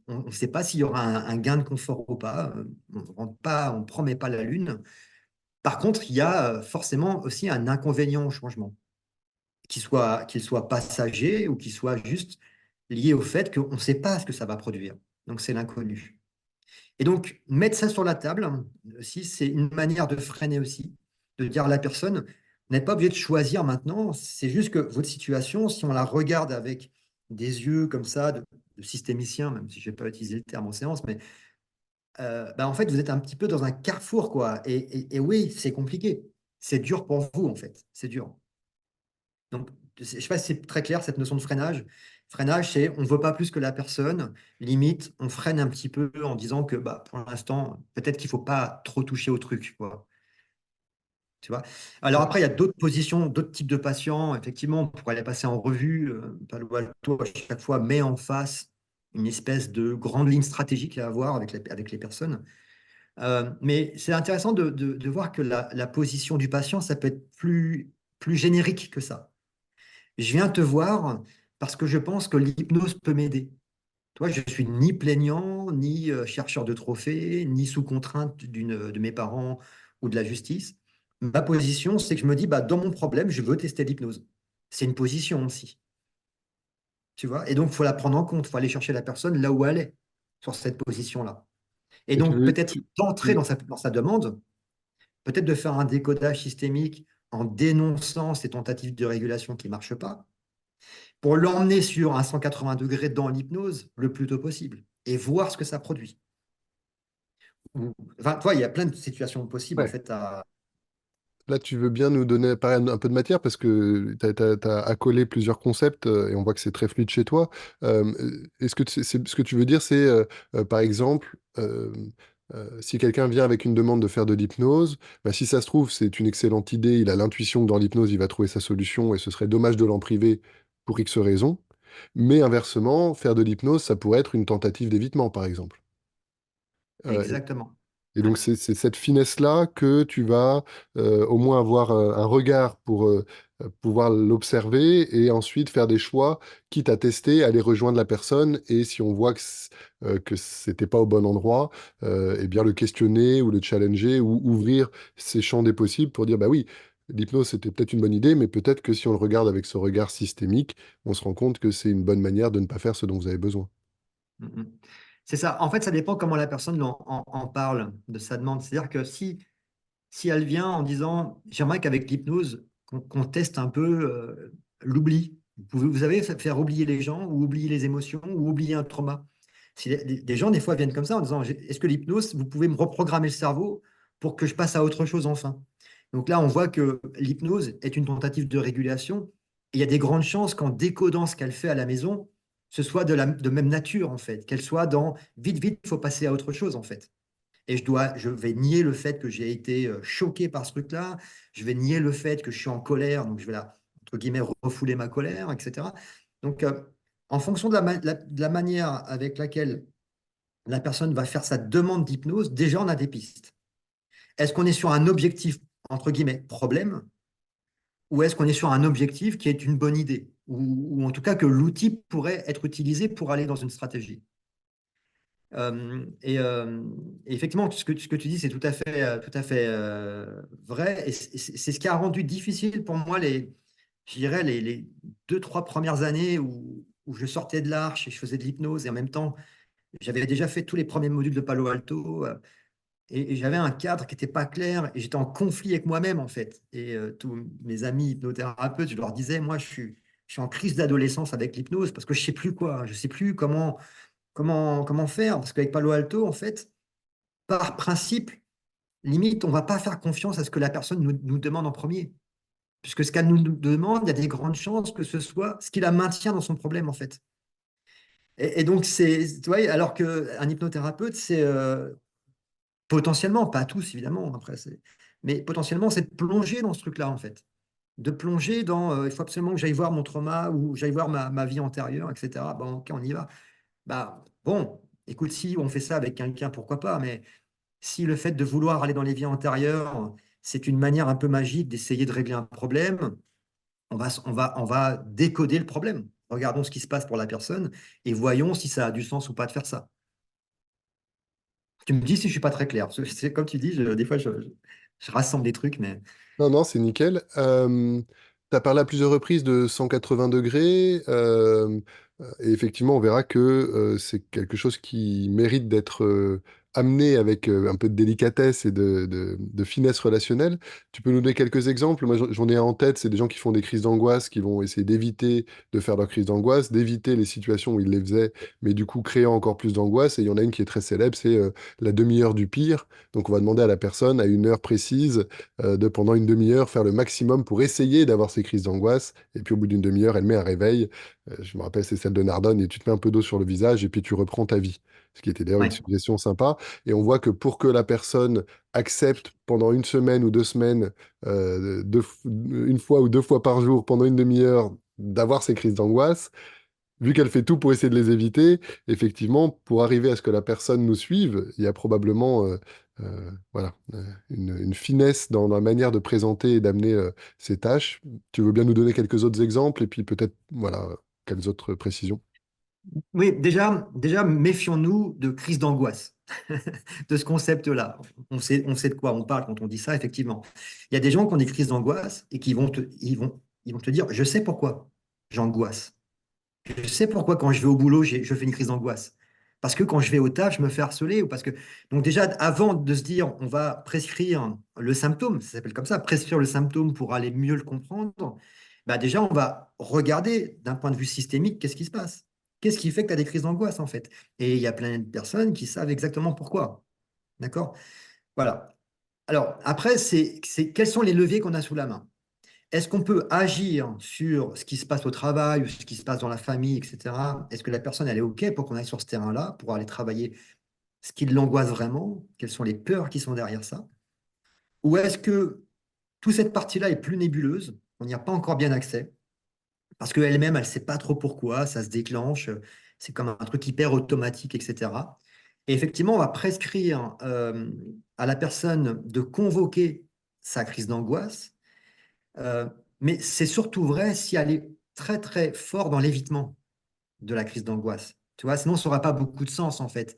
On ne sait pas s'il y aura un gain de confort ou pas. On ne promet pas la lune. Par contre, il y a forcément aussi un inconvénient au changement, qu'il soit passager ou qu'il soit juste lié au fait qu'on ne sait pas ce que ça va produire. Donc, c'est l'inconnu. Et donc, mettre ça sur la table aussi, c'est une manière de freiner aussi, de dire à la personne, vous n'êtes pas obligé de choisir maintenant, c'est juste que votre situation, si on la regarde avec des yeux comme ça, de systémicien, même si je ne vais pas utiliser le terme en séance, mais bah, en fait, vous êtes un petit peu dans un carrefour, quoi. Et oui, c'est compliqué. C'est dur pour vous, en fait. C'est dur. Donc, je ne sais pas si c'est très clair, cette notion de freinage. Freinage, c'est on ne veut pas plus que la personne. Limite, on freine un petit peu en disant que bah, pour l'instant, peut-être qu'il ne faut pas trop toucher au truc, quoi. Tu vois? Alors après, il y a d'autres positions, d'autres types de patients. Effectivement, on pourrait les passer en revue. Palo Alto, à chaque fois, met en face une espèce de grande ligne stratégique à avoir avec les personnes. Mais c'est intéressant de voir que la position du patient, ça peut être plus générique que ça. Je viens te voir parce que je pense que l'hypnose peut m'aider. Toi, je suis ni plaignant, ni chercheur de trophées, ni sous contrainte de mes parents ou de la justice. Ma position, c'est que je me dis, bah, dans mon problème, je veux tester l'hypnose. C'est une position aussi, tu vois. Et donc, il faut la prendre en compte. Il faut aller chercher la personne là où elle est, sur cette position-là. Et Et tu donc, veux, peut-être d'entrer dans sa demande, peut-être de faire un décodage systémique en dénonçant ces tentatives de régulation qui ne marchent pas, pour l'emmener sur un 180 degrés dans l'hypnose le plus tôt possible et voir ce que ça produit. Enfin, tu vois, il y a plein de situations possibles en ouais. fait à. Là, tu veux bien nous donner pareil, un peu de matière parce que tu as, accolé plusieurs concepts et on voit que c'est très fluide chez toi. Est-ce que ce que tu veux dire, c'est par exemple, si quelqu'un vient avec une demande de faire de l'hypnose, bah, si ça se trouve, c'est une excellente idée, il a l'intuition que dans l'hypnose, il va trouver sa solution et ce serait dommage de l'en priver pour X raisons. Mais inversement, faire de l'hypnose, ça pourrait être une tentative d'évitement, par exemple. Euh, Exactement. et Ouais. donc, c'est cette finesse-là que tu vas au moins avoir un regard pour pouvoir l'observer et ensuite faire des choix, quitte à tester, aller rejoindre la personne. Et si on voit que c'était pas au bon endroit, eh bien le questionner ou le challenger ou ouvrir ses champs des possibles pour dire, bah oui, l'hypnose, c'était peut-être une bonne idée, mais peut-être que si on le regarde avec ce regard systémique, on se rend compte que c'est une bonne manière de ne pas faire ce dont vous avez besoin. Mm, mm. C'est ça. En fait, ça dépend comment la personne en parle de sa demande. C'est-à-dire que si elle vient en disant, j'aimerais qu'avec l'hypnose, qu'on teste un peu l'oubli. Vous avez faire oublier les gens ou oublier les émotions ou oublier un trauma. Si des gens, des fois, viennent comme ça en disant, est-ce que l'hypnose, vous pouvez me reprogrammer le cerveau pour que je passe à autre chose enfin? Donc là, on voit que l'hypnose est une tentative de régulation. Et il y a des grandes chances qu'en décodant ce qu'elle fait à la maison, ce soit de même nature, en fait, qu'elle soit dans vite, vite, il faut passer à autre chose, en fait. Et je vais nier le fait que j'ai été choqué par ce truc-là. Je vais nier le fait que je suis en colère. Donc, je vais entre guillemets, refouler ma colère, etc. Donc, en fonction de la manière avec laquelle la personne va faire sa demande d'hypnose, déjà, on a des pistes. Est-ce qu'on est sur un objectif, entre guillemets, problème, ou est-ce qu'on est sur un objectif qui est une bonne idée, ou en tout cas que l'outil pourrait être utilisé pour aller dans une stratégie? Et effectivement, ce que tu dis, c'est tout à fait vrai. Et c'est ce qui a rendu difficile pour moi je dirais, les 2, 3 premières années où je sortais de l'arche et je faisais de l'hypnose. Et en même temps, j'avais déjà fait tous les premiers modules de Palo Alto. Et j'avais un cadre qui n'était pas clair. Et j'étais en conflit avec moi-même, en fait. Et tous mes amis hypnothérapeutes, je leur disais, moi, je suis en crise d'adolescence avec l'hypnose parce que je ne sais plus quoi. Je ne sais plus comment faire? Parce qu'avec Palo Alto, en fait, par principe, limite, on ne va pas faire confiance à ce que la personne nous demande en premier. Puisque ce qu'elle nous demande, il y a des grandes chances que ce soit ce qui la maintient dans son problème, en fait. Et donc, tu vois, alors qu'un hypnothérapeute, c'est potentiellement, pas tous, évidemment, après, mais potentiellement, c'est de plonger dans ce truc-là, en fait. De plonger dans, il faut absolument que j'aille voir mon trauma ou j'aille voir ma vie antérieure, etc. Bon, ok, on y va. Bah, bon, écoute, si on fait ça avec quelqu'un, pourquoi pas, mais si le fait de vouloir aller dans les vies antérieures, c'est une manière un peu magique d'essayer de régler un problème, on va décoder le problème. Regardons ce qui se passe pour la personne et voyons si ça a du sens ou pas de faire ça. Tu me dis si je suis pas très clair. C'est comme tu dis, des fois, je rassemble des trucs, mais Non, non, c'est nickel. Tu as parlé à plusieurs reprises de 180 degrés. Et effectivement, on verra que c'est quelque chose qui mérite d'être amener avec un peu de délicatesse et de finesse relationnelle. Tu peux nous donner quelques exemples? Moi, j'en ai en tête, c'est des gens qui font des crises d'angoisse, qui vont essayer d'éviter de faire leur crise d'angoisse, d'éviter les situations où ils les faisaient, mais du coup créant encore plus d'angoisse. Et il y en a une qui est très célèbre, c'est la demi-heure du pire. Donc on va demander à la personne, à une heure précise, de pendant une demi-heure faire le maximum pour essayer d'avoir ces crises d'angoisse. Et puis au bout d'une demi-heure, elle met un réveil. Je me rappelle, c'est celle de Nardone, et tu te mets un peu d'eau sur le visage, et puis tu reprends ta vie. Ce qui était d'ailleurs une Ouais. suggestion sympa. Et on voit que pour que la personne accepte pendant une semaine ou 2 semaines, une fois ou 2 fois par jour, pendant une demi-heure, d'avoir ces crises d'angoisse, vu qu'elle fait tout pour essayer de les éviter, effectivement, pour arriver à ce que la personne nous suive, il y a probablement voilà, une finesse dans la manière de présenter et d'amener ces tâches. Tu veux bien nous donner quelques autres exemples et puis peut-être, voilà, quelles autres précisions? Oui, déjà méfions-nous de crise d'angoisse, de ce concept-là. On sait de quoi on parle quand on dit ça, effectivement. Il y a des gens qui ont des crises d'angoisse et qui ils vont te dire, je sais pourquoi j'angoisse. Je sais pourquoi quand je vais au boulot, je fais une crise d'angoisse. Parce que quand je vais au taf, je me fais harceler ou parce que... Donc déjà, avant de se dire, on va prescrire le symptôme, ça s'appelle comme ça, prescrire le symptôme pour aller mieux le comprendre, bah déjà, on va regarder d'un point de vue systémique, qu'est-ce qui se passe? Qu'est-ce qui fait que tu as des crises d'angoisse, en fait? Et il y a plein de personnes qui savent exactement pourquoi. D'accord? Voilà. Alors, après, quels sont les leviers qu'on a sous la main? Est-ce qu'on peut agir sur ce qui se passe au travail ou ce qui se passe dans la famille, etc. Est-ce que la personne, elle est OK pour qu'on aille sur ce terrain-là, pour aller travailler ce qui l'angoisse vraiment? Quelles sont les peurs qui sont derrière ça? Ou est-ce que toute cette partie-là est plus nébuleuse? On n'y a pas encore bien accès parce qu'elle-même, elle ne sait pas trop pourquoi, ça se déclenche, c'est comme un truc hyper automatique, etc. Et effectivement, on va prescrire à la personne de convoquer sa crise d'angoisse. Euh, mais c'est surtout vrai si elle est très très fort dans l'évitement de la crise d'angoisse. Tu vois, sinon ça n'aura pas beaucoup de sens en fait.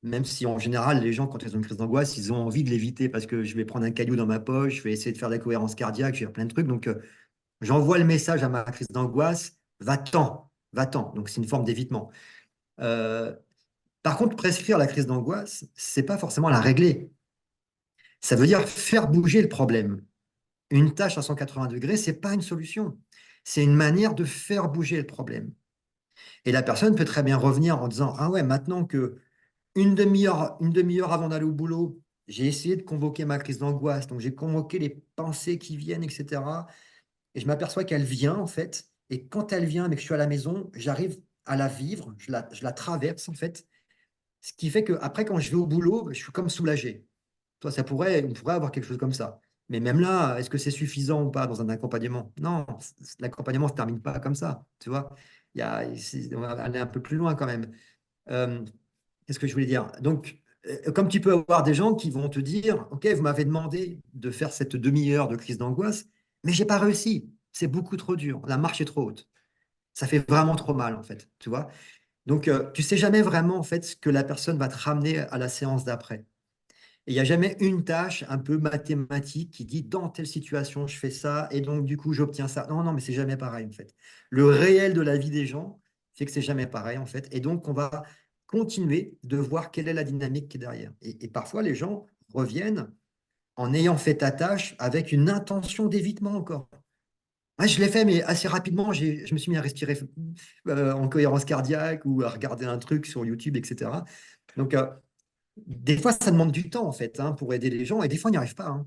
Même si en général, les gens, quand ils ont une crise d'angoisse, ils ont envie de l'éviter parce que je vais prendre un caillou dans ma poche, je vais essayer de faire de la cohérence cardiaque, je vais faire plein de trucs. Donc, j'envoie le message à ma crise d'angoisse, va-t'en, va-t'en. Donc, c'est une forme d'évitement. Euh, Par contre, prescrire la crise d'angoisse, c'est pas forcément la régler. Ça veut dire faire bouger le problème. Une tâche à 180 degrés, c'est pas une solution. C'est une manière de faire bouger le problème. Et la personne peut très bien revenir en disant, ah ouais, maintenant que une demi-heure avant d'aller au boulot, j'ai essayé de convoquer ma crise d'angoisse, donc j'ai convoqué les pensées qui viennent, etc. Et je m'aperçois qu'elle vient, en fait. Et quand elle vient, mais que je suis à la maison, j'arrive à la vivre, je la traverse, en fait. Ce qui fait que après, quand je vais au boulot, je suis comme soulagé. Toi, on pourrait avoir quelque chose comme ça. Mais même là, est-ce que c'est suffisant ou pas dans un accompagnement? Non, l'accompagnement ne se termine pas comme ça. Tu vois, on va aller un peu plus loin quand même. Euh, Qu'est-ce que je voulais dire? Donc, comme tu peux avoir des gens qui vont te dire, OK, vous m'avez demandé de faire cette demi-heure de crise d'angoisse, mais j'ai pas réussi. C'est beaucoup trop dur. La marche est trop haute. Ça fait vraiment trop mal, en fait. Tu vois? Donc, tu sais jamais vraiment, en fait, ce que la personne va te ramener à la séance d'après. Et il n'y a jamais une tâche un peu mathématique qui dit dans telle situation, je fais ça et donc du coup, j'obtiens ça. Non, non, mais c'est jamais pareil en fait. Le réel de la vie des gens fait que c'est jamais pareil en fait. Et donc, on va continuer de voir quelle est la dynamique qui est derrière. Et parfois, les gens reviennent en ayant fait ta tâche avec une intention d'évitement encore. Ouais, je l'ai fait, mais assez rapidement, je me suis mis à respirer en cohérence cardiaque ou à regarder un truc sur YouTube, etc. Donc, des fois, ça demande du temps, en fait, hein, pour aider les gens, et des fois, on n'y arrive pas, hein.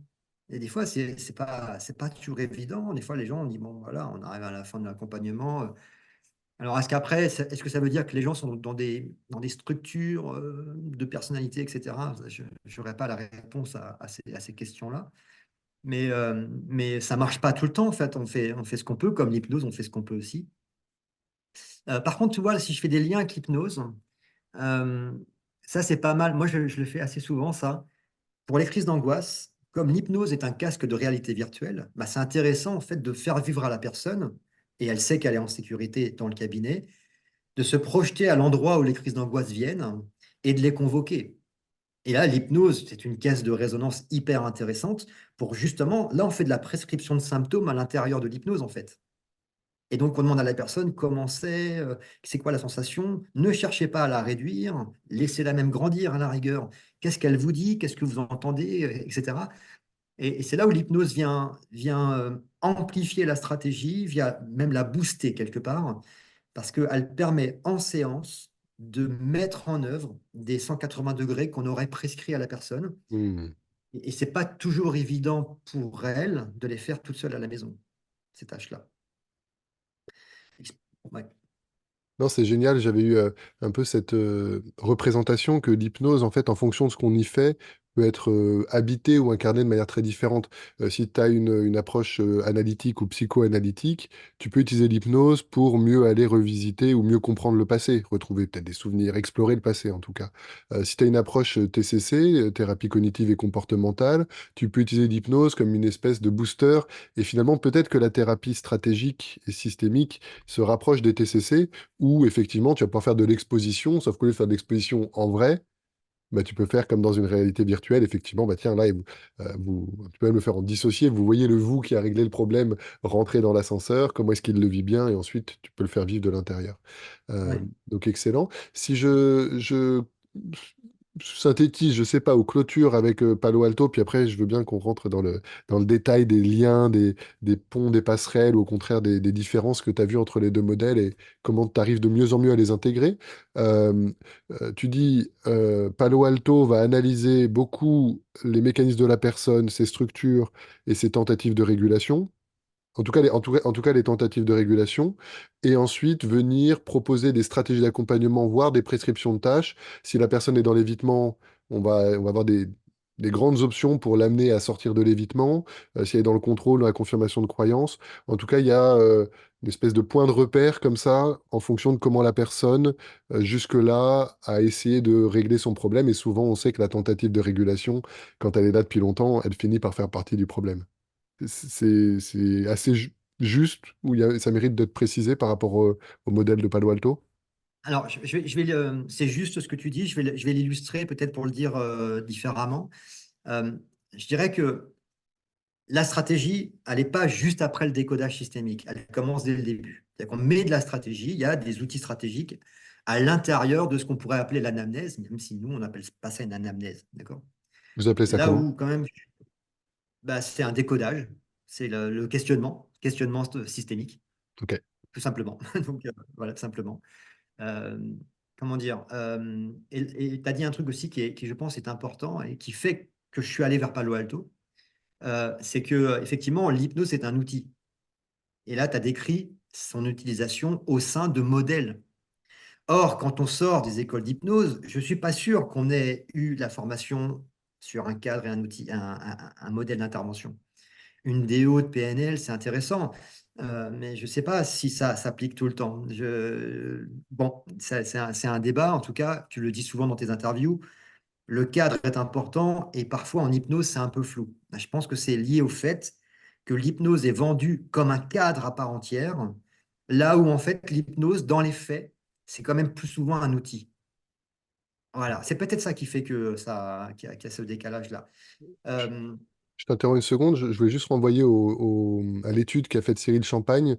Et des fois, c'est pas toujours évident. Des fois, les gens, on dit, bon, voilà, on arrive à la fin de l'accompagnement. Alors, est-ce que ça veut dire que les gens sont dans des structures de personnalité, etc. Je n'aurais pas la réponse à ces questions-là. Mais ça marche pas tout le temps, en fait. On fait ce qu'on peut, comme l'hypnose, on fait ce qu'on peut aussi. Par contre, tu vois, si je fais des liens avec l'hypnose, euh, ça, c'est pas mal. Moi, je le fais assez souvent, ça. Pour les crises d'angoisse, comme l'hypnose est un casque de réalité virtuelle, bah, c'est intéressant en fait de faire vivre à la personne, et elle sait qu'elle est en sécurité dans le cabinet, de se projeter à l'endroit où les crises d'angoisse viennent et de les convoquer. Et là, l'hypnose, c'est une caisse de résonance hyper intéressante pour justement, là, on fait de la prescription de symptômes à l'intérieur de l'hypnose en fait. Et donc, on demande à la personne comment c'est quoi la sensation. Ne cherchez pas à la réduire, laissez-la même grandir à la rigueur. Qu'est-ce qu'elle vous dit? Qu'est-ce que vous entendez, etc. Et c'est là où l'hypnose vient amplifier la stratégie, vient même la booster quelque part, parce qu'elle permet en séance de mettre en œuvre des 180 degrés qu'on aurait prescrits à la personne. Hmm. Et c'est pas toujours évident pour elle de les faire toute seule à la maison, ces tâches-là. Ouais. Non, c'est génial. J'avais eu un peu cette représentation que l'hypnose, en fait, en fonction de ce qu'on y fait, peut être habité ou incarné de manière très différente. Si tu as une approche analytique ou psychoanalytique, tu peux utiliser l'hypnose pour mieux aller revisiter ou mieux comprendre le passé, retrouver peut-être des souvenirs, explorer le passé en tout cas. Si tu as une approche TCC, thérapie cognitive et comportementale, tu peux utiliser l'hypnose comme une espèce de booster. Et finalement, peut-être que la thérapie stratégique et systémique se rapproche des TCC où effectivement tu vas pouvoir faire de l'exposition, sauf qu'au lieu de faire de l'exposition en vrai, bah, tu peux faire comme dans une réalité virtuelle, effectivement, bah tiens, là, tu peux même le faire en dissocié, vous voyez le vous qui a réglé le problème rentrer dans l'ascenseur, comment est-ce qu'il le vit bien, et ensuite tu peux le faire vivre de l'intérieur. Euh, Ouais. donc excellent. Si je synthétise, je sais pas, ou clôture avec Palo Alto, puis après je veux bien qu'on rentre dans le détail des liens, des ponts, des passerelles, ou au contraire des différences que tu as vues entre les deux modèles et comment tu arrives de mieux en mieux à les intégrer. Euh, Tu dis Palo Alto va analyser beaucoup les mécanismes de la personne, ses structures et ses tentatives de régulation. En tout cas, les tentatives de régulation, et ensuite venir proposer des stratégies d'accompagnement, voire des prescriptions de tâches. Si la personne est dans l'évitement, on va avoir des grandes options pour l'amener à sortir de l'évitement. Si elle est dans le contrôle, dans la confirmation de croyances. En tout cas, il y a une espèce de point de repère comme ça, en fonction de comment la personne, jusque-là, a essayé de régler son problème. Et souvent, on sait que la tentative de régulation, quand elle est là depuis longtemps, elle finit par faire partie du problème. C'est assez juste, ou ça mérite d'être précisé par rapport au modèle de Palo Alto? Alors, c'est juste ce que tu dis, je vais l'illustrer peut-être pour le dire différemment. Euh, je dirais que la stratégie, elle n'est pas juste après le décodage systémique, elle commence dès le début. C'est-à-dire qu'on met de la stratégie, il y a des outils stratégiques à l'intérieur de ce qu'on pourrait appeler l'anamnèse, même si nous, on n'appelle pas ça une anamnèse, d'accord? Vous appelez ça Là comment? où, quand même, bah, c'est un décodage, c'est le questionnement systémique, Ok. tout simplement. Donc, voilà, tout simplement. Euh, comment dire et tu as dit un truc aussi qui, je pense, est important et qui fait que je suis allé vers Palo Alto, c'est que effectivement, l'hypnose est un outil. Et là, tu as décrit son utilisation au sein de modèles. Or, quand on sort des écoles d'hypnose, je ne suis pas sûr qu'on ait eu la formation sur un cadre et un outil, un modèle d'intervention. Une DO de PNL, c'est intéressant, mais je ne sais pas si ça s'applique tout le temps. Bon, c'est un débat, en tout cas, tu le dis souvent dans tes interviews. Le cadre est important et parfois en hypnose, c'est un peu flou. Je pense que c'est lié au fait que l'hypnose est vendue comme un cadre à part entière, là où en fait l'hypnose, dans les faits, c'est quand même plus souvent un outil. Voilà, c'est peut-être ça qui fait que qu'il y a ce décalage-là. Euh, Je t'interromps une seconde, je voulais juste renvoyer à l'étude qu'a faite Cyril Champagne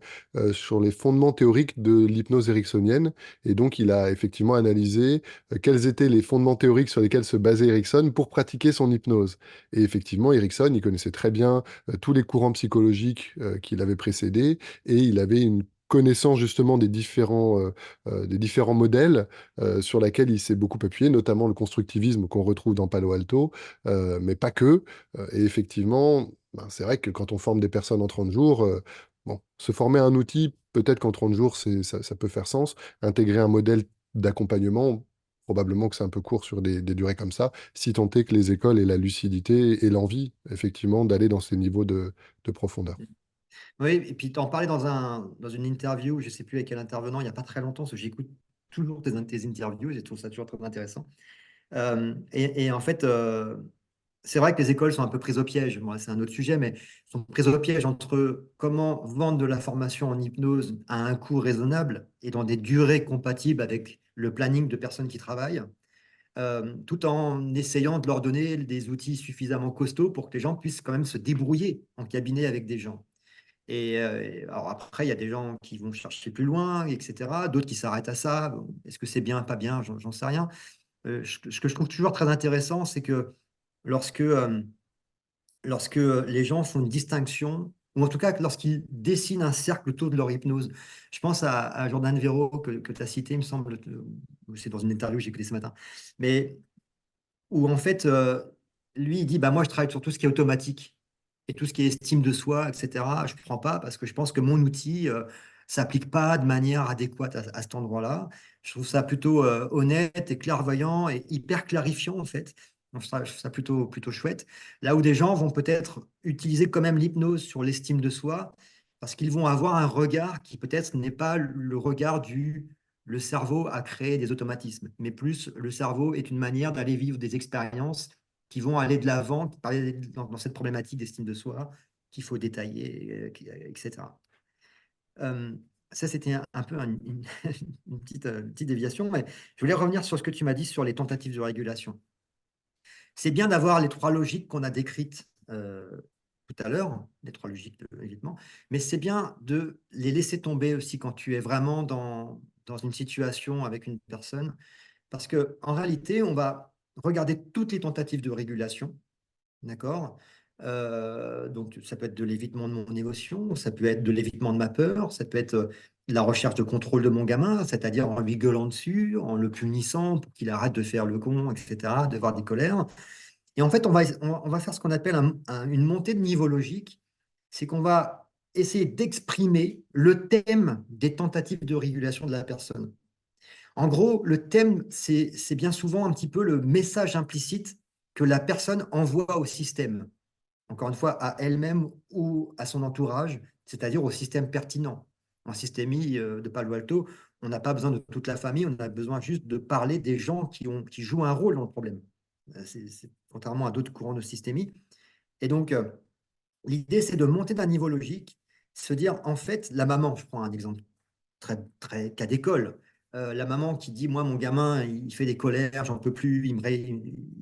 sur les fondements théoriques de l'hypnose ericksonienne. Et donc, il a effectivement analysé quels étaient les fondements théoriques sur lesquels se basait Erickson pour pratiquer son hypnose. Et effectivement, Erickson, il connaissait très bien tous les courants psychologiques qui l'avaient précédé, et il avait une connaissance justement des différents modèles sur lesquels il s'est beaucoup appuyé, notamment le constructivisme qu'on retrouve dans Palo Alto, mais pas que. Et effectivement, ben, c'est vrai que quand on forme des personnes en 30 jours, bon, se former à un outil, peut-être qu'en 30 jours, ça peut faire sens. Intégrer un modèle d'accompagnement, probablement que c'est un peu court sur des durées comme ça, si tant est que les écoles aient la lucidité et l'envie, effectivement, d'aller dans ces niveaux de profondeur. oui, et puis tu en parlais dans une interview, je ne sais plus avec quel intervenant, il n'y a pas très longtemps, parce que j'écoute toujours tes interviews, je trouve ça toujours très intéressant. Et en fait, c'est vrai que les écoles sont un peu prises au piège. Moi, c'est un autre sujet, mais sont prises au piège entre comment vendre de la formation en hypnose à un coût raisonnable et dans des durées compatibles avec le planning de personnes qui travaillent, tout en essayant de leur donner des outils suffisamment costauds pour que les gens puissent quand même se débrouiller en cabinet avec des gens. Alors après, il y a des gens qui vont chercher plus loin, etc. D'autres qui s'arrêtent à ça. Bon, est-ce que c'est bien, pas bien? J'en sais rien. Ce que je trouve toujours très intéressant, c'est que lorsque, euh, lorsque les gens font une distinction, ou en tout cas lorsqu'ils dessinent un cercle autour de leur hypnose. Je pense à Jordan Véro que tu as cité, il me semble, ou c'est dans une interview que j'ai écoutée ce matin, mais où en fait, lui, il dit, bah, moi, je travaille sur tout ce qui est automatique et tout ce qui est estime de soi, etc. Je ne prends pas parce que je pense que mon outil s'applique pas de manière adéquate à cet endroit-là. Je trouve ça plutôt honnête et clairvoyant et hyper clarifiant, en fait. Donc, je trouve ça plutôt chouette. Là où des gens vont peut-être utiliser quand même l'hypnose sur l'estime de soi parce qu'ils vont avoir un regard qui peut-être n'est pas le regard du le cerveau a créé des automatismes, mais plus le cerveau est une manière d'aller vivre des expériences qui vont aller de l'avant, parler dans cette problématique d'estime de soi qu'il faut détailler, etc. Euh, Ça, c'était un peu une petite déviation, mais je voulais revenir sur ce que tu m'as dit sur les tentatives de régulation. C'est bien d'avoir les trois logiques qu'on a décrites tout à l'heure, les trois logiques de l'évitement, mais c'est bien de les laisser tomber aussi quand tu es vraiment dans une situation avec une personne, parce qu'en réalité, on va regarder toutes les tentatives de régulation, d'accord? Donc, ça peut être de l'évitement de mon émotion, ça peut être de l'évitement de ma peur, ça peut être la recherche de contrôle de mon gamin, c'est-à-dire en lui gueulant dessus, en le punissant pour qu'il arrête de faire le con, etc., de voir des colères. Et en fait, on va faire ce qu'on appelle une montée de niveau logique. C'est qu'on va essayer d'exprimer le thème des tentatives de régulation de la personne. En gros, le thème, c'est bien souvent un petit peu le message implicite que la personne envoie au système. Encore une fois, à elle-même ou à son entourage, c'est-à-dire au système pertinent. En systémie de Palo Alto, on n'a pas besoin de toute la famille, on a besoin juste de parler des gens qui jouent un rôle dans le problème. Contrairement à d'autres courants de systémie. Et donc, l'idée, c'est de monter d'un niveau logique, se dire, en fait, la maman, je prends un exemple très cas d'école, la maman qui dit, moi, mon gamin, il fait des colères, j'en peux plus,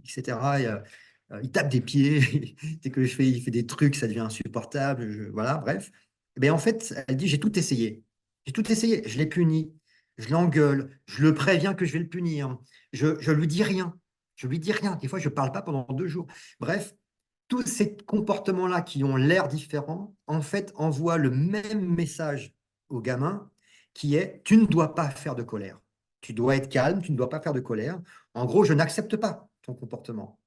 etc. Il tape des pieds, dès que il fait des trucs, ça devient insupportable, voilà, bref. Mais en fait, elle dit, j'ai tout essayé. J'ai tout essayé, je l'ai puni, je l'engueule, je le préviens que je vais le punir, je lui dis rien. Je lui dis rien. Des fois, je ne parle pas pendant 2 jours. Bref, tous ces comportements-là qui ont l'air différents, en fait, envoient le même message au gamin qui est: tu ne dois pas faire de colère. Tu dois être calme, tu ne dois pas faire de colère. En gros, je n'accepte pas ton comportement.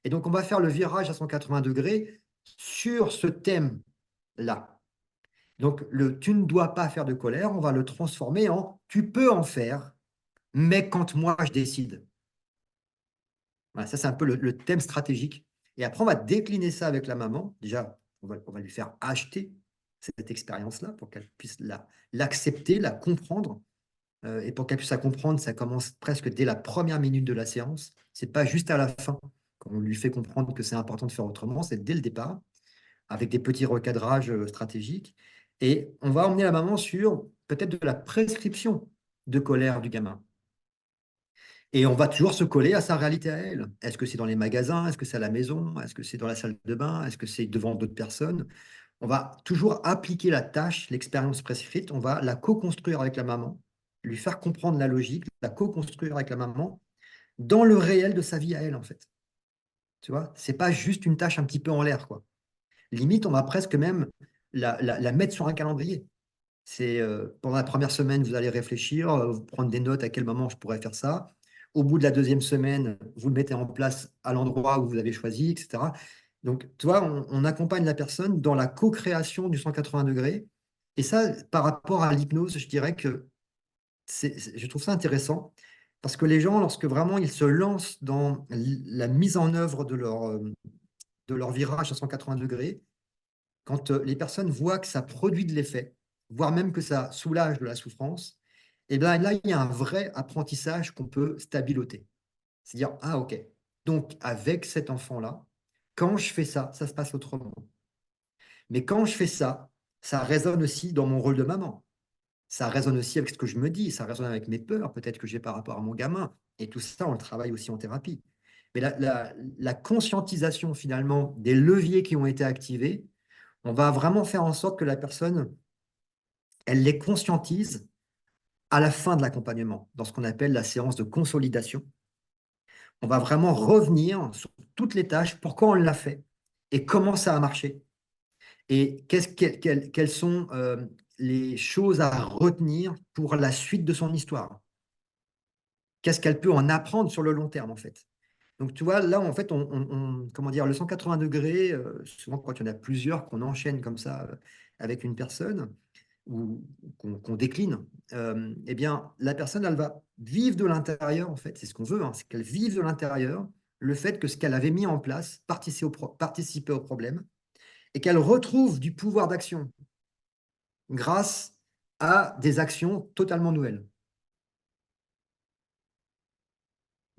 Et donc, on va faire le virage à 180 degrés sur ce thème-là. Donc, le tu ne dois pas faire de colère, on va le transformer en tu peux en faire, mais quand moi je décide. Voilà, ça, c'est un peu le thème stratégique. Et après, on va décliner ça avec la maman. Déjà, on va lui faire acheter cette expérience-là pour qu'elle puisse l'accepter, la comprendre. Et pour qu'elle puisse la comprendre, ça commence presque dès la première minute de la séance. C'est pas juste à la fin qu'on lui fait comprendre que c'est important de faire autrement, c'est dès le départ, avec des petits recadrages stratégiques. Et on va emmener la maman sur peut-être de la prescription de colère du gamin. Et on va toujours se coller à sa réalité à elle. Est-ce que c'est dans les magasins? Est-ce que c'est à la maison? Est-ce que c'est dans la salle de bain? Est-ce que c'est devant d'autres personnes? On va toujours appliquer la tâche, l'expérience prescrite. On va la co-construire avec la maman, lui faire comprendre la logique, la co-construire avec la maman dans le réel de sa vie à elle, en fait. Tu vois, c'est pas juste une tâche un petit peu en l'air, quoi. Limite, on va presque même la mettre sur un calendrier. C'est pendant la première semaine, vous allez réfléchir, vous prendre des notes à quel moment je pourrais faire ça. Au bout de la deuxième semaine, vous le mettez en place à l'endroit où vous avez choisi, etc. Donc, tu vois, on accompagne la personne dans la co-création du 180 degrés. Et ça, par rapport à l'hypnose, je dirais que je trouve ça intéressant parce que les gens, lorsque vraiment ils se lancent dans la mise en œuvre de leur virage à 180 degrés, quand les personnes voient que ça produit de l'effet, voire même que ça soulage de la souffrance, et bien là, il y a un vrai apprentissage qu'on peut stabiloter. C'est-à-dire, ah ok, donc avec cet enfant-là, quand je fais ça, ça se passe autrement. Mais quand je fais ça, ça résonne aussi dans mon rôle de maman. Ça résonne aussi avec ce que je me dis, ça résonne avec mes peurs, peut-être que j'ai par rapport à mon gamin. Et tout ça, on le travaille aussi en thérapie. Mais la conscientisation finalement des leviers qui ont été activés, On va vraiment faire en sorte que la personne, elle les conscientise à la fin de l'accompagnement, dans ce qu'on appelle la séance de consolidation. On va vraiment revenir sur toutes les tâches, pourquoi on l'a fait et comment ça a marché. Et quelles sont les choses à retenir pour la suite de son histoire. Qu'est-ce qu'elle peut en apprendre sur le long terme, en fait. Donc, tu vois, là, en fait, comment dire, le 180 degrés, souvent quand il y en a plusieurs, qu'on enchaîne comme ça avec une personne, ou qu'on décline, eh bien, la personne, elle va vivre de l'intérieur, en fait, c'est ce qu'on veut, hein, c'est qu'elle vive de l'intérieur le fait que ce qu'elle avait mis en place participait au problème, et qu'elle retrouve du pouvoir d'action grâce à des actions totalement nouvelles.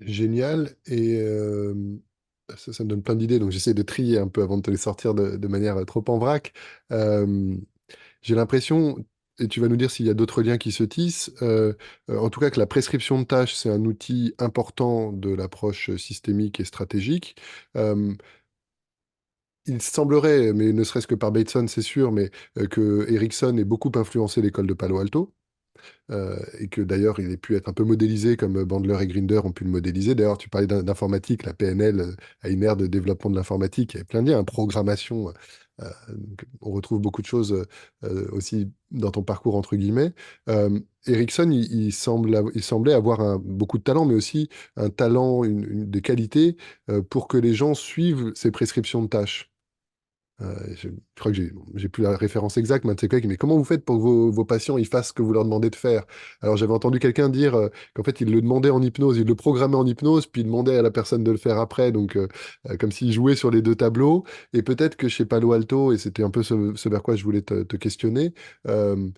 Génial. Et ça me donne plein d'idées, donc j'essaie de trier un peu avant de te les sortir de manière trop en vrac. Euh, j'ai l'impression, et tu vas nous dire s'il y a d'autres liens qui se tissent, en tout cas que la prescription de tâches, c'est un outil important de l'approche systémique et stratégique. Euh, il semblerait, mais ne serait-ce que par Bateson, c'est sûr, mais que Ericsson ait beaucoup influencé l'école de Palo Alto. Et que d'ailleurs il ait pu être un peu modélisé comme Bandler et Grinder ont pu le modéliser. D'ailleurs, tu parlais d'informatique, la PNL a une ère de développement de l'informatique, il y a plein de liens, programmation. Donc, on retrouve beaucoup de choses aussi dans ton parcours, entre guillemets. Ericsson, il semblait avoir beaucoup de talent, mais aussi un talent, des qualités pour que les gens suivent ses prescriptions de tâches. Je crois que j'ai plus la référence exacte, mais un de ces collègues, mais comment vous faites pour que vos patients ils fassent ce que vous leur demandez de faire? Alors j'avais entendu quelqu'un dire qu'en fait il le demandait en hypnose, il le programmait en hypnose, puis il demandait à la personne de le faire après, donc comme s'il jouait sur les deux tableaux. Et peut-être que chez Palo Alto, et c'était un peu ce vers quoi je voulais te questionner, euh,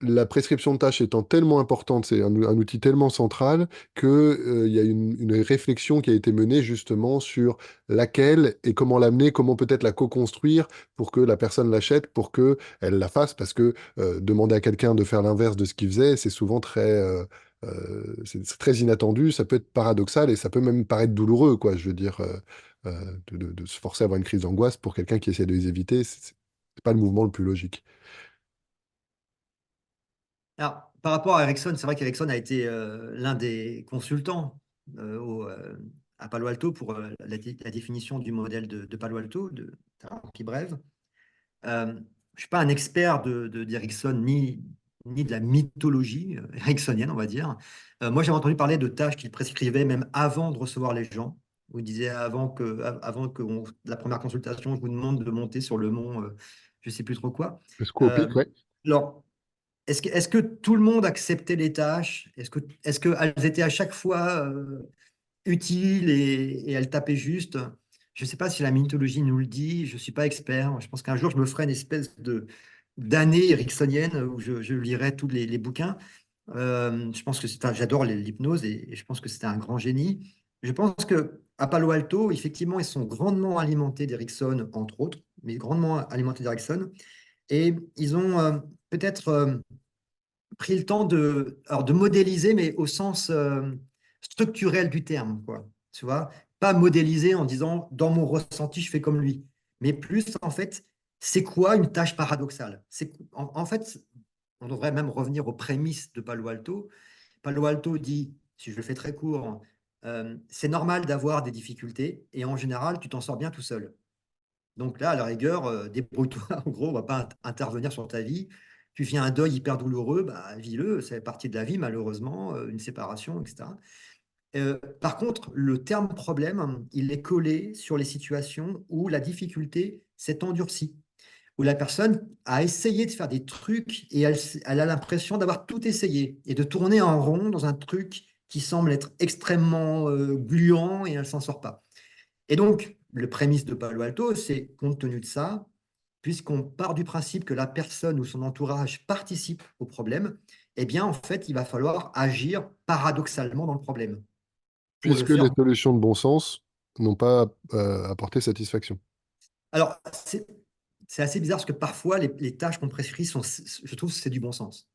la prescription de tâches étant tellement importante, c'est un outil tellement central que, il y a une réflexion qui a été menée justement sur laquelle et comment l'amener, comment peut-être la co-construire pour que la personne l'achète, pour que elle la fasse, parce que demander à quelqu'un de faire l'inverse de ce qu'il faisait, c'est souvent c'est très inattendu, ça peut être paradoxal et ça peut même paraître douloureux, quoi. Je veux dire, de se forcer à avoir une crise d'angoisse pour quelqu'un qui essaie de les éviter, c'est pas le mouvement le plus logique. Alors, par rapport à Ericsson, c'est vrai qu'Ericsson a été l'un des consultants à Palo Alto pour la définition du modèle de Palo Alto, de thérapie brève. Je ne suis pas un expert d'Ericsson ni de la mythologie ericksonienne, on va dire. Moi, j'ai entendu parler de tâches qu'il prescrivait même avant de recevoir les gens. Où il disait avant que la première consultation, je vous demande de monter sur le mont, je ne sais plus trop quoi. Le Euh, scopique, ouais. alors, est-ce que tout le monde acceptait les tâches? Est-ce qu'elles étaient à chaque fois utiles et elles tapaient juste? Je ne sais pas si la mythologie nous le dit, je ne suis pas expert. Je pense qu'un jour, je me ferai une espèce d'année ericksonienne où je lirai tous les bouquins. Je pense que j'adore l'hypnose et je pense que c'était un grand génie. Je pense que à Palo Alto, effectivement, ils sont grandement alimentés d'Erickson, entre autres, mais grandement alimentés d'Erickson. Et ils ont peut-être pris le temps alors de modéliser, mais au sens structurel du terme, quoi. Tu vois, pas modéliser en disant dans mon ressenti, je fais comme lui, mais plus en fait, c'est quoi une tâche paradoxale? En fait, on devrait même revenir aux prémices de Palo Alto. Palo Alto dit, si je le fais très court, c'est normal d'avoir des difficultés et en général, tu t'en sors bien tout seul. Donc là, à la rigueur, débrouille-toi. En gros, on ne va pas intervenir sur ta vie. Tu vis un deuil hyper douloureux, bah, vis-le, c'est partie de la vie, malheureusement, une séparation, etc. Par contre, le terme problème, il est collé sur les situations où la difficulté s'est endurcie, où la personne a essayé de faire des trucs et elle a l'impression d'avoir tout essayé et de tourner en rond dans un truc qui semble être extrêmement gluant et elle ne s'en sort pas. Et donc, le prémisse de Palo Alto, c'est compte tenu de ça, puisqu'on part du principe que la personne ou son entourage participe au problème, eh bien, en fait, il va falloir agir paradoxalement dans le problème pour le Puisque les faire. solutions de bon sens n'ont pas apporté satisfaction. Alors, c'est assez bizarre parce que parfois, les tâches qu'on prescrit sont, je trouve, c'est du bon sens.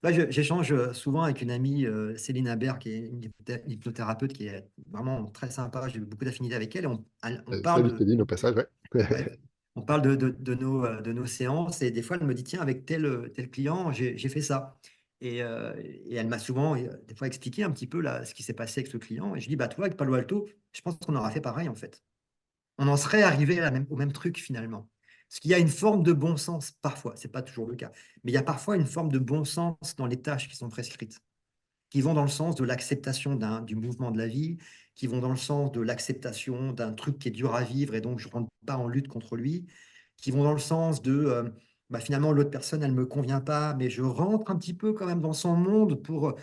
Là, j'échange souvent avec une amie, Céline Imbert, qui est une hypnothérapeute qui est vraiment très sympa. J'ai eu beaucoup d'affinités avec elle. Et on parle Salut de, Céline, au passage, ouais. ouais, on parle de nos séances et des fois, elle me dit, tiens, avec tel client, j'ai fait ça. Et elle m'a souvent, des fois, expliqué un petit peu là, ce qui s'est passé avec ce client. Et je dis, bah, toi, avec Palo Alto, je pense qu'on aura fait pareil, en fait. On en serait arrivé au même truc, finalement. Parce qu'il y a une forme de bon sens, parfois, c'est pas toujours le cas, mais il y a parfois une forme de bon sens dans les tâches qui sont prescrites, qui vont dans le sens de l'acceptation du mouvement de la vie, qui vont dans le sens de l'acceptation d'un truc qui est dur à vivre et donc je ne rentre pas en lutte contre lui, qui vont dans le sens de bah, finalement l'autre personne, elle ne me convient pas, mais je rentre un petit peu quand même dans son monde pour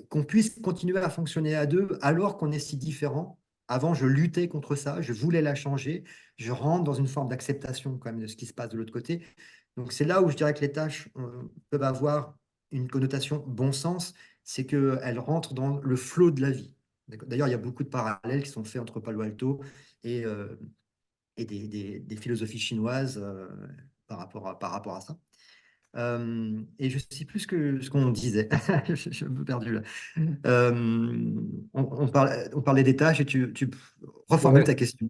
qu'on puisse continuer à fonctionner à deux alors qu'on est si différents. Avant, je luttais contre ça, je voulais la changer, je rentre dans une forme d'acceptation quand même de ce qui se passe de l'autre côté. Donc c'est là où je dirais que les tâches peuvent avoir une connotation bon sens, c'est qu'elle rentre dans le flot de la vie. D'ailleurs, il y a beaucoup de parallèles qui sont faits entre Palo Alto et, des philosophies chinoises par rapport à ça. Et je ne sais plus ce qu'on disait. Je suis un peu perdu là. On parlait des tâches et tu reformules Ouais, ta question.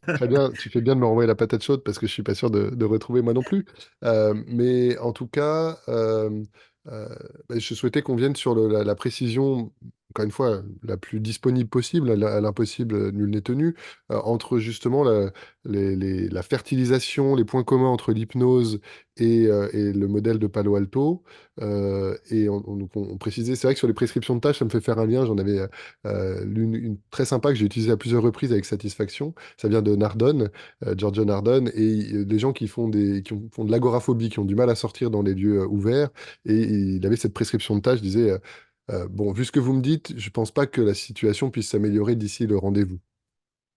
très bien, tu fais bien de me renvoyer la patate chaude parce que je suis pas sûr de retrouver moi non plus. Mais en tout cas, euh, bah, je souhaitais qu'on vienne sur la précision, encore une fois, la plus disponible possible, à l'impossible, nul n'est tenu, entre justement la fertilisation, les points communs entre l'hypnose et le modèle de Palo Alto. Et on précisait, c'est vrai que sur les prescriptions de tâches, ça me fait faire un lien. J'en avais une très sympa que j'ai utilisée à plusieurs reprises avec satisfaction. Ça vient de Nardone, Giorgio Nardone, et des gens font de l'agoraphobie, qui ont du mal à sortir dans les lieux ouverts. Et il avait cette prescription de tâches, disait, bon, vu ce que vous me dites, je pense pas que la situation puisse s'améliorer d'ici le rendez-vous.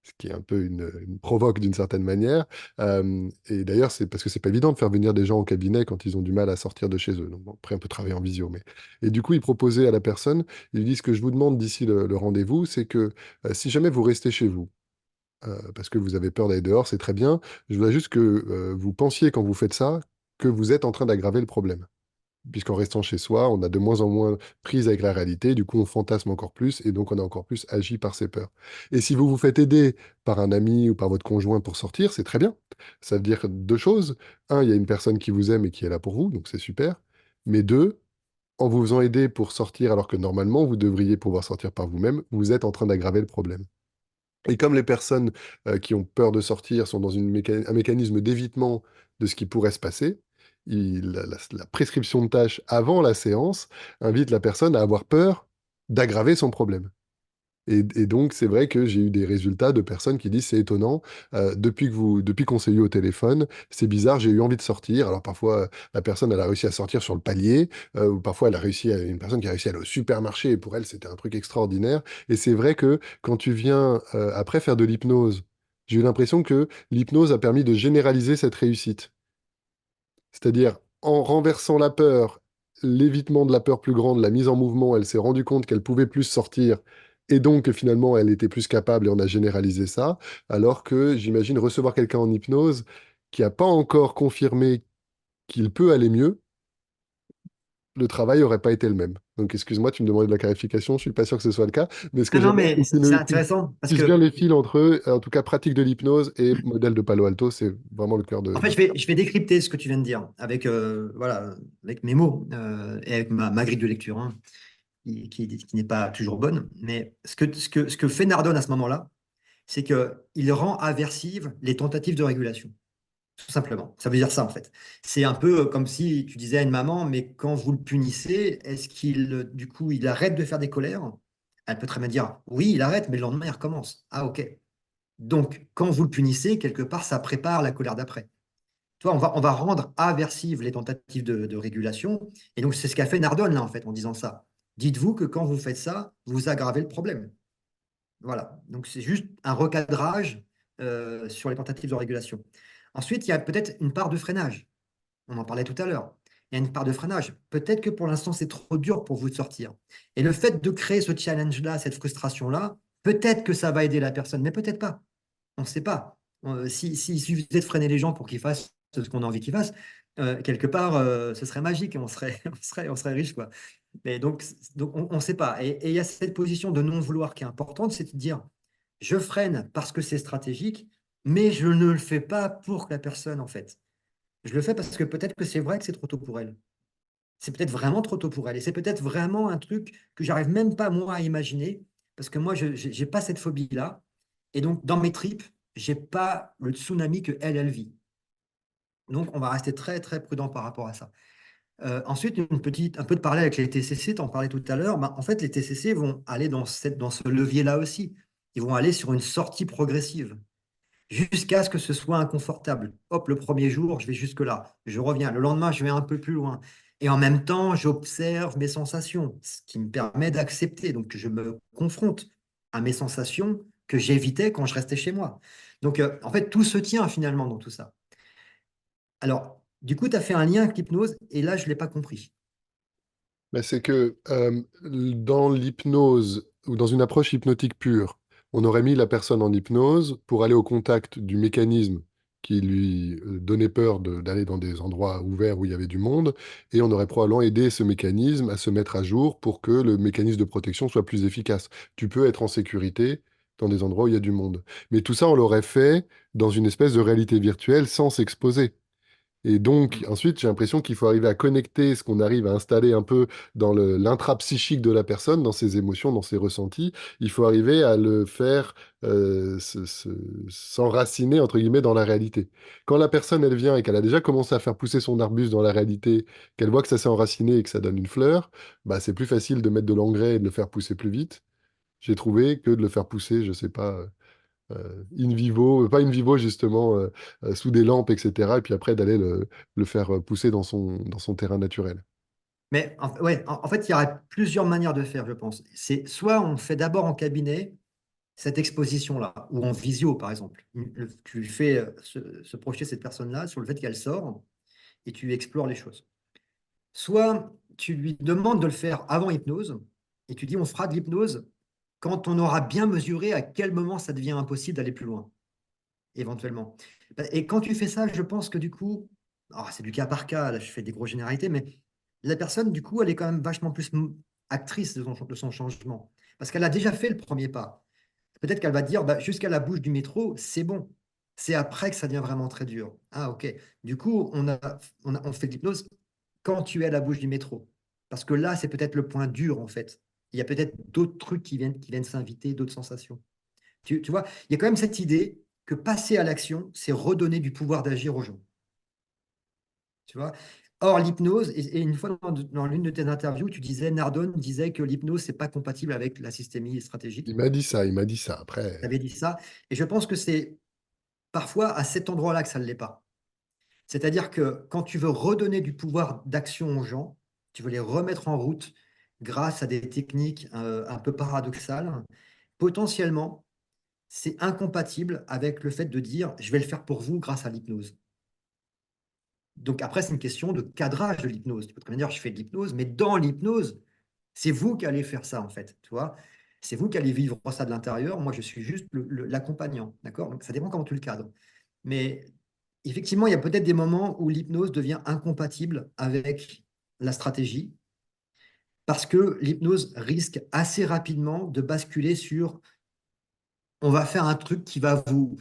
Ce qui est un peu une provoque d'une certaine manière. Et d'ailleurs, c'est parce que c'est pas évident de faire venir des gens au cabinet quand ils ont du mal à sortir de chez eux. Donc, bon, après, on peut travailler en visio. Et du coup, il proposait à la personne, il lui dit, ce que je vous demande d'ici le rendez-vous, c'est que si jamais vous restez chez vous, parce que vous avez peur d'aller dehors, c'est très bien. Je voudrais juste que vous pensiez quand vous faites ça que vous êtes en train d'aggraver le problème. Puisqu'en restant chez soi, on a de moins en moins prise avec la réalité, du coup on fantasme encore plus et donc on a encore plus agi par ses peurs. Et si vous vous faites aider par un ami ou par votre conjoint pour sortir, c'est très bien. Ça veut dire deux choses. Un, il y a une personne qui vous aime et qui est là pour vous, donc c'est super. Mais deux, en vous faisant aider pour sortir alors que normalement vous devriez pouvoir sortir par vous-même, vous êtes en train d'aggraver le problème. Et comme les personnes qui ont peur de sortir sont dans un mécanisme d'évitement de ce qui pourrait se passer, la prescription de tâches avant la séance invite la personne à avoir peur d'aggraver son problème. Et donc, c'est vrai que j'ai eu des résultats de personnes qui disent, c'est étonnant, depuis qu'on s'est eu au téléphone, c'est bizarre, j'ai eu envie de sortir. Alors parfois, la personne, elle a réussi à sortir sur le palier, ou parfois, une personne qui a réussi à aller au supermarché, et pour elle, c'était un truc extraordinaire. Et c'est vrai que quand tu viens, après faire de l'hypnose, j'ai eu l'impression que l'hypnose a permis de généraliser cette réussite. C'est-à-dire, en renversant la peur, l'évitement de la peur plus grande, la mise en mouvement, elle s'est rendue compte qu'elle pouvait plus sortir, et donc que finalement, elle était plus capable, et on a généralisé ça, alors que j'imagine recevoir quelqu'un en hypnose qui n'a pas encore confirmé qu'il peut aller mieux, le travail n'aurait pas été le même. Donc, excuse-moi, tu me demandais de la clarification, je suis pas sûr que ce soit le cas, mais ce que Non, non, j'aimerais, mais c'est que c'est tu intéressant parce tisses bien que les fils entre eux, en tout cas pratique de l'hypnose et modèle de Palo Alto, c'est vraiment le cœur en fait, je vais décrypter ce que tu viens de dire avec, voilà, avec mes mots et avec ma grille de lecture, hein, qui n'est pas toujours bonne. Mais ce que fait Nardone à ce moment-là, c'est qu'il rend aversives les tentatives de régulation. Tout simplement. Ça veut dire ça, en fait. C'est un peu comme si tu disais à une maman, mais quand vous le punissez, est-ce qu'il, du coup, il arrête de faire des colères? Elle peut très bien dire, oui, il arrête, mais le lendemain, il recommence. Ah, ok. Donc, quand vous le punissez, quelque part, ça prépare la colère d'après. Tu vois, on va rendre aversives les tentatives de régulation. Et donc, c'est ce qu'a fait Nardone, là, en fait, en disant ça. Dites-vous que quand vous faites ça, vous aggravez le problème. Voilà. Donc, c'est juste un recadrage sur les tentatives de régulation. Ensuite, il y a peut-être une part de freinage. On en parlait tout à l'heure. Il y a une part de freinage. Peut-être que pour l'instant, c'est trop dur pour vous de sortir. Et le fait de créer ce challenge-là, cette frustration-là, peut-être que ça va aider la personne, mais peut-être pas. On ne sait pas. S'il suffisait de freiner les gens pour qu'ils fassent ce qu'on a envie qu'ils fassent, quelque part, ce serait magique et on serait riche, quoi. Mais donc on ne sait pas. Et il y a cette position de non-vouloir qui est importante, c'est de dire, je freine parce que c'est stratégique, mais je ne le fais pas pour la personne, en fait. Je le fais parce que peut-être que c'est vrai que c'est trop tôt pour elle. C'est peut-être vraiment trop tôt pour elle. Et c'est peut-être vraiment un truc que j'arrive même pas, moi, à imaginer, parce que moi, je n'ai pas cette phobie-là. Et donc, dans mes tripes, j'ai pas le tsunami que elle vit. Donc, on va rester très, très prudent par rapport à ça. Ensuite, un peu de parallèle avec les TCC, tu en parlais tout à l'heure. Ben, en fait, les TCC vont aller dans ce levier-là aussi. Ils vont aller sur une sortie progressive jusqu'à ce que ce soit inconfortable. Hop, le premier jour, je vais jusque-là. Je reviens. Le lendemain, je vais un peu plus loin. Et en même temps, j'observe mes sensations, ce qui me permet d'accepter. Donc, je me confronte à mes sensations que j'évitais quand je restais chez moi. Donc, en fait, tout se tient finalement dans tout ça. Alors, du coup, tu as fait un lien avec l'hypnose et là, je ne l'ai pas compris. Mais c'est que dans l'hypnose ou dans une approche hypnotique pure, on aurait mis la personne en hypnose pour aller au contact du mécanisme qui lui donnait peur d'aller dans des endroits ouverts où il y avait du monde, et on aurait probablement aidé ce mécanisme à se mettre à jour pour que le mécanisme de protection soit plus efficace. Tu peux être en sécurité dans des endroits où il y a du monde. Mais tout ça, on l'aurait fait dans une espèce de réalité virtuelle sans s'exposer. Et donc, ensuite, j'ai l'impression qu'il faut arriver à connecter ce qu'on arrive à installer un peu dans l'intrapsychique de la personne, dans ses émotions, dans ses ressentis. Il faut arriver à le faire s'enraciner, entre guillemets, dans la réalité. Quand la personne, elle vient et qu'elle a déjà commencé à faire pousser son arbuste dans la réalité, qu'elle voit que ça s'est enraciné et que ça donne une fleur, bah, c'est plus facile de mettre de l'engrais et de le faire pousser plus vite, j'ai trouvé, que de le faire pousser, je sais pas, in vivo, pas in vivo justement, sous des lampes, etc. Et puis après d'aller le faire pousser dans son terrain naturel. Mais ouais, en fait, il y aurait plusieurs manières de faire, je pense. C'est soit on fait d'abord en cabinet cette exposition-là, ou en visio, par exemple. Tu lui fais se projeter cette personne-là sur le fait qu'elle sort et tu explores les choses. Soit tu lui demandes de le faire avant hypnose et tu dis on fera de l'hypnose quand on aura bien mesuré à quel moment ça devient impossible d'aller plus loin, éventuellement. Et quand tu fais ça, je pense que du coup, c'est du cas par cas, là je fais des grosses généralités, mais la personne, du coup, elle est quand même vachement plus actrice de son changement. Parce qu'elle a déjà fait le premier pas. Peut-être qu'elle va dire, bah, jusqu'à la bouche du métro, c'est bon. C'est après que ça devient vraiment très dur. Ah, ok. Du coup, on fait de l'hypnose quand tu es à la bouche du métro. Parce que là, c'est peut-être le point dur, en fait. Il y a peut-être d'autres trucs qui viennent s'inviter, d'autres sensations. Tu vois, il y a quand même cette idée que passer à l'action, c'est redonner du pouvoir d'agir aux gens. Tu vois? Or, l'hypnose, et une fois dans l'une de tes interviews, tu disais, Nardone disait que l'hypnose, c'est pas compatible avec la systémie stratégique. Il m'a dit ça. Après, Tu avais dit ça. Et je pense que c'est parfois à cet endroit-là que ça ne l'est pas. C'est-à-dire que quand tu veux redonner du pouvoir d'action aux gens, tu veux les remettre en route grâce à des techniques un peu paradoxales, potentiellement, c'est incompatible avec le fait de dire je vais le faire pour vous grâce à l'hypnose. Donc après, c'est une question de cadrage de l'hypnose. Tu peux très bien dire je fais de l'hypnose, mais dans l'hypnose, c'est vous qui allez faire ça en fait. Tu vois, c'est vous qui allez vivre ça de l'intérieur. Moi, je suis juste l'accompagnant. D'accord? Donc ça dépend comment tu le cadres. Mais effectivement, il y a peut-être des moments où l'hypnose devient incompatible avec la stratégie parce que l'hypnose risque assez rapidement de basculer sur on va faire un truc qui va vous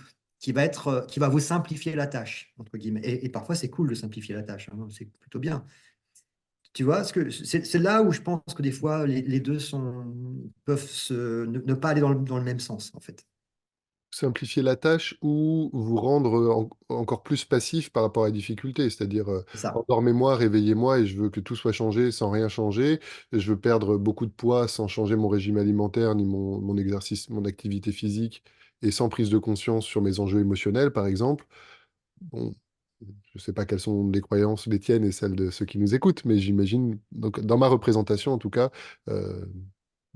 simplifier la tâche, entre guillemets. Et parfois, c'est cool de simplifier la tâche, hein, c'est plutôt bien. Tu vois, c'est là où je pense que des fois, les deux peuvent ne pas aller dans le même sens, en fait. simplifier la tâche ou vous rendre encore plus passif par rapport à la difficulté. C'est-à-dire, C'est ça. endormez-moi, réveillez-moi et je veux que tout soit changé sans rien changer. Je veux perdre beaucoup de poids sans changer mon régime alimentaire, ni mon exercice, mon activité physique, et sans prise de conscience sur mes enjeux émotionnels, par exemple. Bon, je ne sais pas quelles sont les croyances, les tiennes et celles de ceux qui nous écoutent, mais j'imagine, donc dans ma représentation en tout cas, euh,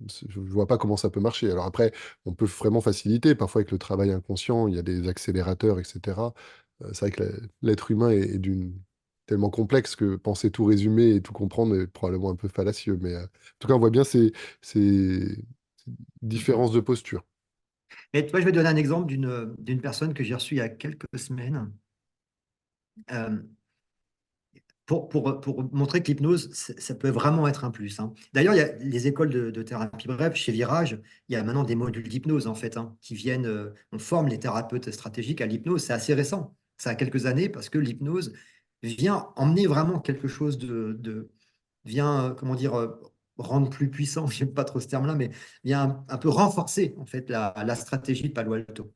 je ne vois pas comment ça peut marcher. Alors après, on peut vraiment faciliter. Parfois, avec le travail inconscient, il y a des accélérateurs, etc. C'est vrai que l'être humain est tellement complexe que penser tout résumer et tout comprendre est probablement un peu fallacieux. Mais en tout cas, on voit bien ces Mhm. différences de posture. Et tu vois, je vais donner un exemple d'une personne que j'ai reçue il y a quelques semaines. Euh, pour montrer que l'hypnose, ça peut vraiment être un plus, hein. D'ailleurs, il y a les écoles de thérapie brève, chez Virage, il y a maintenant des modules d'hypnose, en fait, hein, qui viennent, on forme les thérapeutes stratégiques à l'hypnose. C'est assez récent. Ça a quelques années parce que l'hypnose vient emmener vraiment quelque chose vient, comment dire, rendre plus puissant, je n'aime pas trop ce terme-là, mais vient un peu renforcer, en fait, la stratégie de Palo Alto.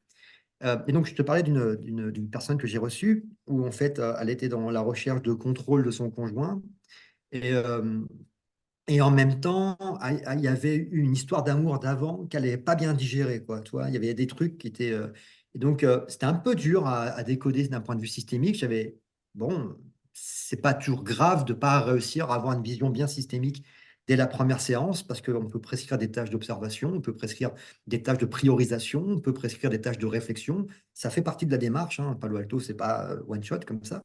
Et donc, je te parlais d'une personne que j'ai reçue où, en fait, elle était dans la recherche de contrôle de son conjoint. Et, euh, et en même temps, il y avait eu une histoire d'amour d'avant qu'elle n'avait pas bien digérée, quoi. Tu vois, il y avait des trucs qui étaient. Et donc, c'était un peu dur à décoder d'un point de vue systémique. Bon, c'est pas toujours grave de pas réussir à avoir une vision bien systémique dès la première séance, parce qu'on peut prescrire des tâches d'observation, on peut prescrire des tâches de priorisation, on peut prescrire des tâches de réflexion. Ça fait partie de la démarche, hein. Palo Alto, c'est pas one shot comme ça.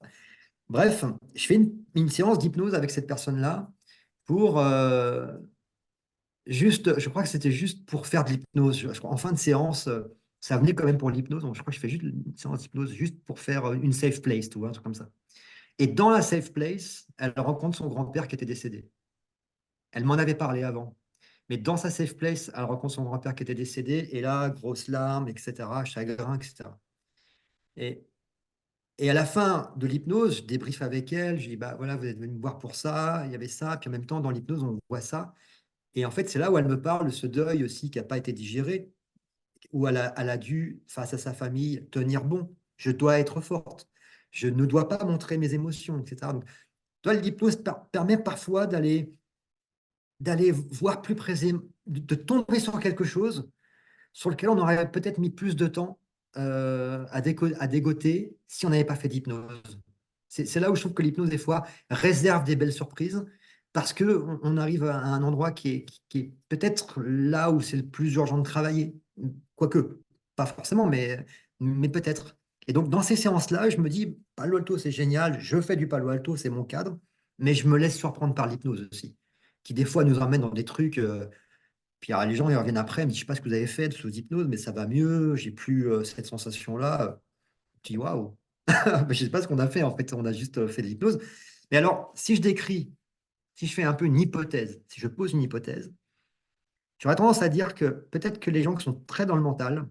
Bref, je fais une séance d'hypnose avec cette personne-là pour juste, je crois que c'était juste pour faire de l'hypnose. Je crois, en fin de séance, ça venait quand même pour l'hypnose. Donc, je crois que je fais juste une séance d'hypnose juste pour faire une safe place, tu vois, un truc comme ça. Et dans la safe place, elle rencontre son grand-père qui était décédé. Elle m'en avait parlé avant. Mais dans sa safe place, elle rencontre son grand-père qui était décédé. Et là, grosse larmes, etc., chagrin, etc. Et, et à la fin de l'hypnose, je débriefe avec elle. Je dis, bah voilà, vous êtes venu me voir pour ça, il y avait ça. Puis en même temps, dans l'hypnose, on voit ça. Et en fait, c'est là où elle me parle de ce deuil aussi qui n'a pas été digéré, où elle a dû, face à sa famille, tenir bon. Je dois être forte. Je ne dois pas montrer mes émotions, etc. Donc, toi, l'hypnose permet parfois d'aller voir plus précisément, de tomber sur quelque chose sur lequel on aurait peut-être mis plus de temps à dégoter si on n'avait pas fait d'hypnose. C'est là où je trouve que l'hypnose, des fois, réserve des belles surprises parce qu'on arrive à un endroit qui est peut-être là où c'est le plus urgent de travailler. Quoique, pas forcément, mais peut-être. Et donc, dans ces séances-là, je me dis, Palo Alto, c'est génial, je fais du Palo Alto, c'est mon cadre, mais je me laisse surprendre par l'hypnose aussi, qui des fois nous emmène dans des trucs. Puis alors, les gens ils reviennent après, ils me disent, je sais pas ce que vous avez fait sous hypnose, mais ça va mieux, j'ai plus cette sensation-là. Tu dis, waouh, je sais pas ce qu'on a fait, en fait, on a juste fait de l'hypnose. Mais alors, si je décris, si je fais un peu une hypothèse, si je pose une hypothèse, j'aurais tendance à dire que peut-être que les gens qui sont très dans le mental,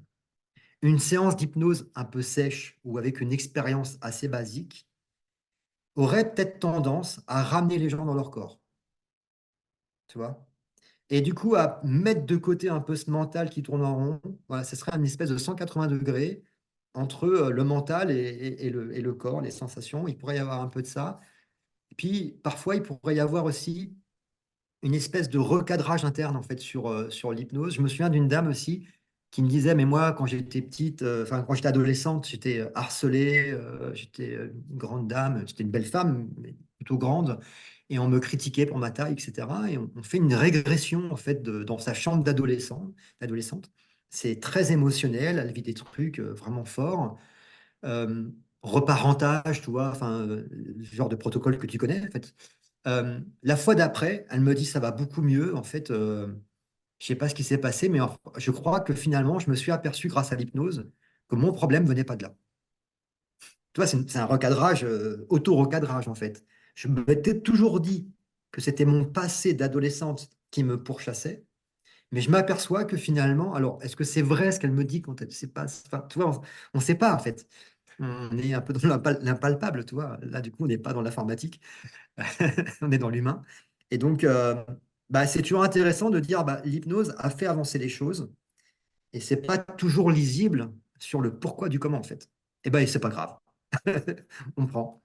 une séance d'hypnose un peu sèche ou avec une expérience assez basique, aurait peut-être tendance à ramener les gens dans leur corps, tu vois? Et du coup, à mettre de côté un peu ce mental qui tourne en rond, voilà, ce serait une espèce de 180 degrés entre le mental et le corps, les sensations. Il pourrait y avoir un peu de ça. Et puis, parfois, il pourrait y avoir aussi une espèce de recadrage interne, en fait, sur l'hypnose. Je me souviens d'une dame aussi qui me disait, mais moi, quand j'étais petite, enfin, quand j'étais adolescente, j'étais harcelée, j'étais une grande dame, j'étais une belle femme, mais plutôt grande, et on me critiquait pour ma taille, etc. Et on fait une régression, en fait, dans sa chambre d'adolescente. C'est très émotionnel, elle vit des trucs vraiment forts. Euh, Reparentage, tu vois, enfin, le genre de protocole que tu connais, en fait. La fois d'après, elle me dit ça va beaucoup mieux. En fait, je sais pas ce qui s'est passé, mais je crois que finalement, je me suis aperçu grâce à l'hypnose que mon problème venait pas de là. Tu vois, c'est un recadrage, auto-recadrage en fait. Je m'étais toujours dit que c'était mon passé d'adolescente qui me pourchassait, mais je m'aperçois que finalement, alors, est-ce que c'est vrai ce qu'elle me dit quand elle sait pas, enfin, tu vois, on ne sait pas en fait. On est un peu dans l'impalpable, tu vois. Là, du coup, on n'est pas dans l'informatique. On est dans l'humain. Et donc, bah, c'est toujours intéressant de dire bah, l'hypnose a fait avancer les choses et c'est pas toujours lisible sur le pourquoi du comment en fait. Et ben, c'est pas grave. On prend.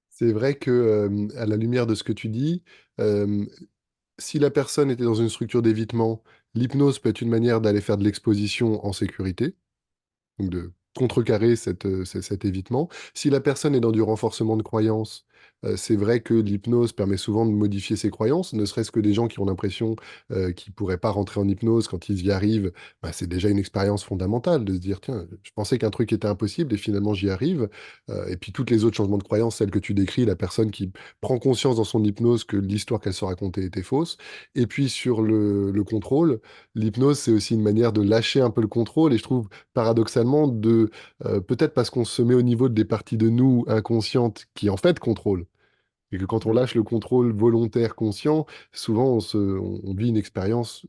C'est vrai que, à la lumière de ce que tu dis, euh, si la personne était dans une structure d'évitement, l'hypnose peut être une manière d'aller faire de l'exposition en sécurité, donc de contrecarrer cet évitement. Si la personne est dans du renforcement de croyances, c'est vrai que l'hypnose permet souvent de modifier ses croyances, ne serait-ce que des gens qui ont l'impression qu'ils ne pourraient pas rentrer en hypnose quand ils y arrivent, bah, c'est déjà une expérience fondamentale de se dire, tiens, je pensais qu'un truc était impossible et finalement j'y arrive. Et puis toutes les autres changements de croyances, celles que tu décris, la personne qui prend conscience dans son hypnose que l'histoire qu'elle se racontait était fausse. Et puis sur le contrôle, l'hypnose, c'est aussi une manière de lâcher un peu le contrôle et je trouve paradoxalement, peut-être parce qu'on se met au niveau des parties de nous inconscientes qui en fait contrôlent. Et que quand on lâche le contrôle volontaire conscient, souvent on vit une expérience,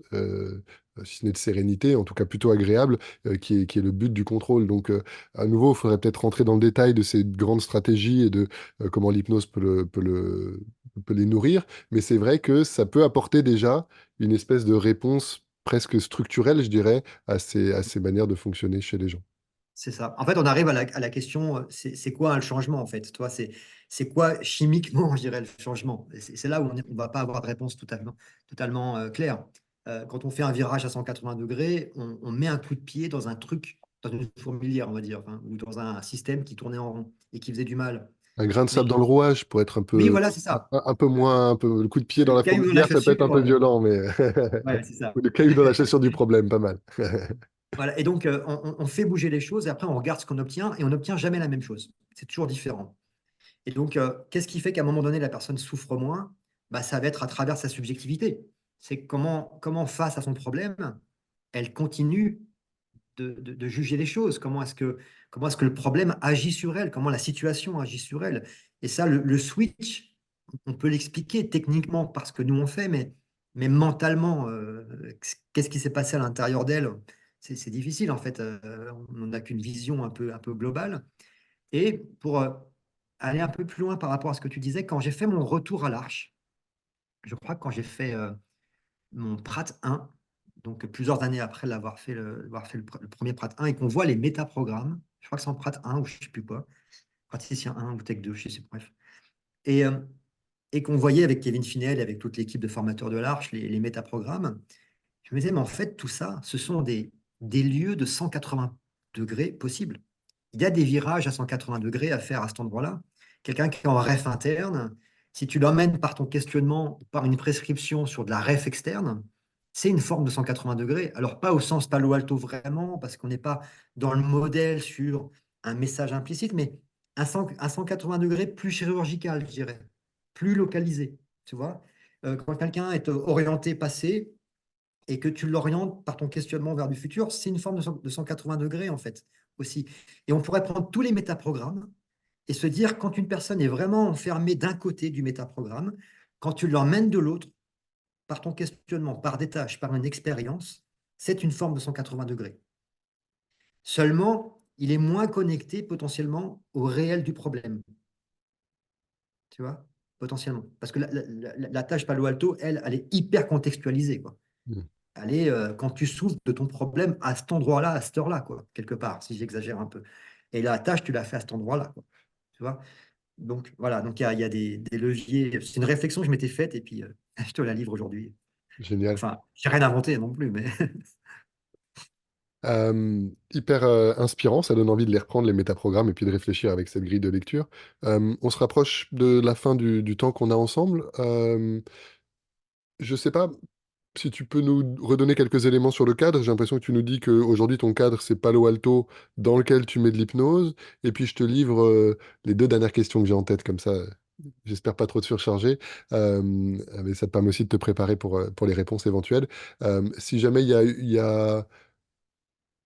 si ce n'est de sérénité, en tout cas plutôt agréable, qui est le but du contrôle. Donc, à nouveau, il faudrait peut-être rentrer dans le détail de ces grandes stratégies et de comment l'hypnose peut les nourrir. Mais c'est vrai que ça peut apporter déjà une espèce de réponse presque structurelle, je dirais, à ces manières de fonctionner chez les gens. C'est ça. En fait, on arrive à la question, c'est quoi le changement en fait? Toi, c'est quoi chimiquement, je dirais, le changement? Et c'est là où on ne va pas avoir de réponse totalement claire. Quand on fait un virage à 180 degrés, on met un coup de pied dans un truc, dans une fourmilière, on va dire, hein, ou dans un système qui tournait en rond et qui faisait du mal. Un grain de Mais sable dans le rouage pour être oui, voilà, c'est ça. un peu moins, un peu, le coup de pied dans Le la caillou dans la fourmilière, ça peut être un peu chaussure, violent, mais ouais, c'est ça. ou le caillou dans la chaussure du problème, pas mal. Voilà. Et donc, on fait bouger les choses et après, on regarde ce qu'on obtient et on n'obtient jamais la même chose. C'est toujours différent. Et donc, qu'est-ce qui fait qu'à un moment donné, la personne souffre moins? Bah, ça va être à travers sa subjectivité. C'est comment face à son problème, elle continue de juger les choses. Comment est-ce que le problème agit sur elle? Comment la situation agit sur elle? Et ça, le switch, on peut l'expliquer techniquement parce que nous on fait, mais mentalement, qu'est-ce qui s'est passé à l'intérieur d'elle? C'est difficile en fait. On n'a qu'une vision un peu globale. Et pour aller un peu plus loin par rapport à ce que tu disais, quand j'ai fait mon retour à l'Arche, je crois que quand j'ai fait mon Prat 1, donc plusieurs années après avoir fait le premier Prat 1, et qu'on voit les métaprogrammes, je crois que c'est en Prat 1 ou je ne sais plus quoi, praticien 1 ou Tech 2, je sais, bref. Et, euh, et qu'on voyait avec Kevin Finel et avec toute l'équipe de formateurs de l'Arche, les métaprogrammes, je me disais, mais en fait, tout ça, ce sont des lieux de 180 degrés possibles. Il y a des virages à 180 degrés à faire à cet endroit-là. Quelqu'un qui est en ref interne, si tu l'emmènes par ton questionnement, par une prescription sur de la ref externe, c'est une forme de 180 degrés. Alors, pas au sens Palo Alto vraiment, parce qu'on n'est pas dans le modèle sur un message implicite, mais un 180 degrés plus chirurgical, je dirais, plus localisé. Tu vois. Quand quelqu'un est orienté passé, et que tu l'orientes par ton questionnement vers du futur, c'est une forme de 180 degrés en fait aussi. Et on pourrait prendre tous les métaprogrammes et se dire quand une personne est vraiment enfermée d'un côté du métaprogramme, quand tu l'emmènes de l'autre, par ton questionnement, par des tâches, par une expérience, c'est une forme de 180 degrés. Seulement, il est moins connecté potentiellement au réel du problème, tu vois, potentiellement. Parce que la tâche Palo Alto, elle est hyper contextualisée, quoi. Mm. Aller, quand tu souffres de ton problème à cet endroit-là, à cette heure-là, quoi, quelque part, si j'exagère un peu. Et la tâche, tu l'as fait à cet endroit-là, quoi. Tu vois? Donc, voilà, donc il y a des leviers. C'est une réflexion que je m'étais faite et puis je te la livre aujourd'hui. Génial. Enfin, j'ai rien inventé non plus, mais Hyper inspirant, ça donne envie de les reprendre, les métaprogrammes, et puis de réfléchir avec cette grille de lecture. On se rapproche de la fin du temps qu'on a ensemble. Je sais pas si tu peux nous redonner quelques éléments sur le cadre. J'ai l'impression que tu nous dis qu'aujourd'hui, ton cadre, c'est Palo Alto dans lequel tu mets de l'hypnose. Et puis, je te livre les deux dernières questions que j'ai en tête, comme ça, j'espère pas trop te surcharger. Euh, mais ça te permet aussi de te préparer pour les réponses éventuelles. Si jamais il y a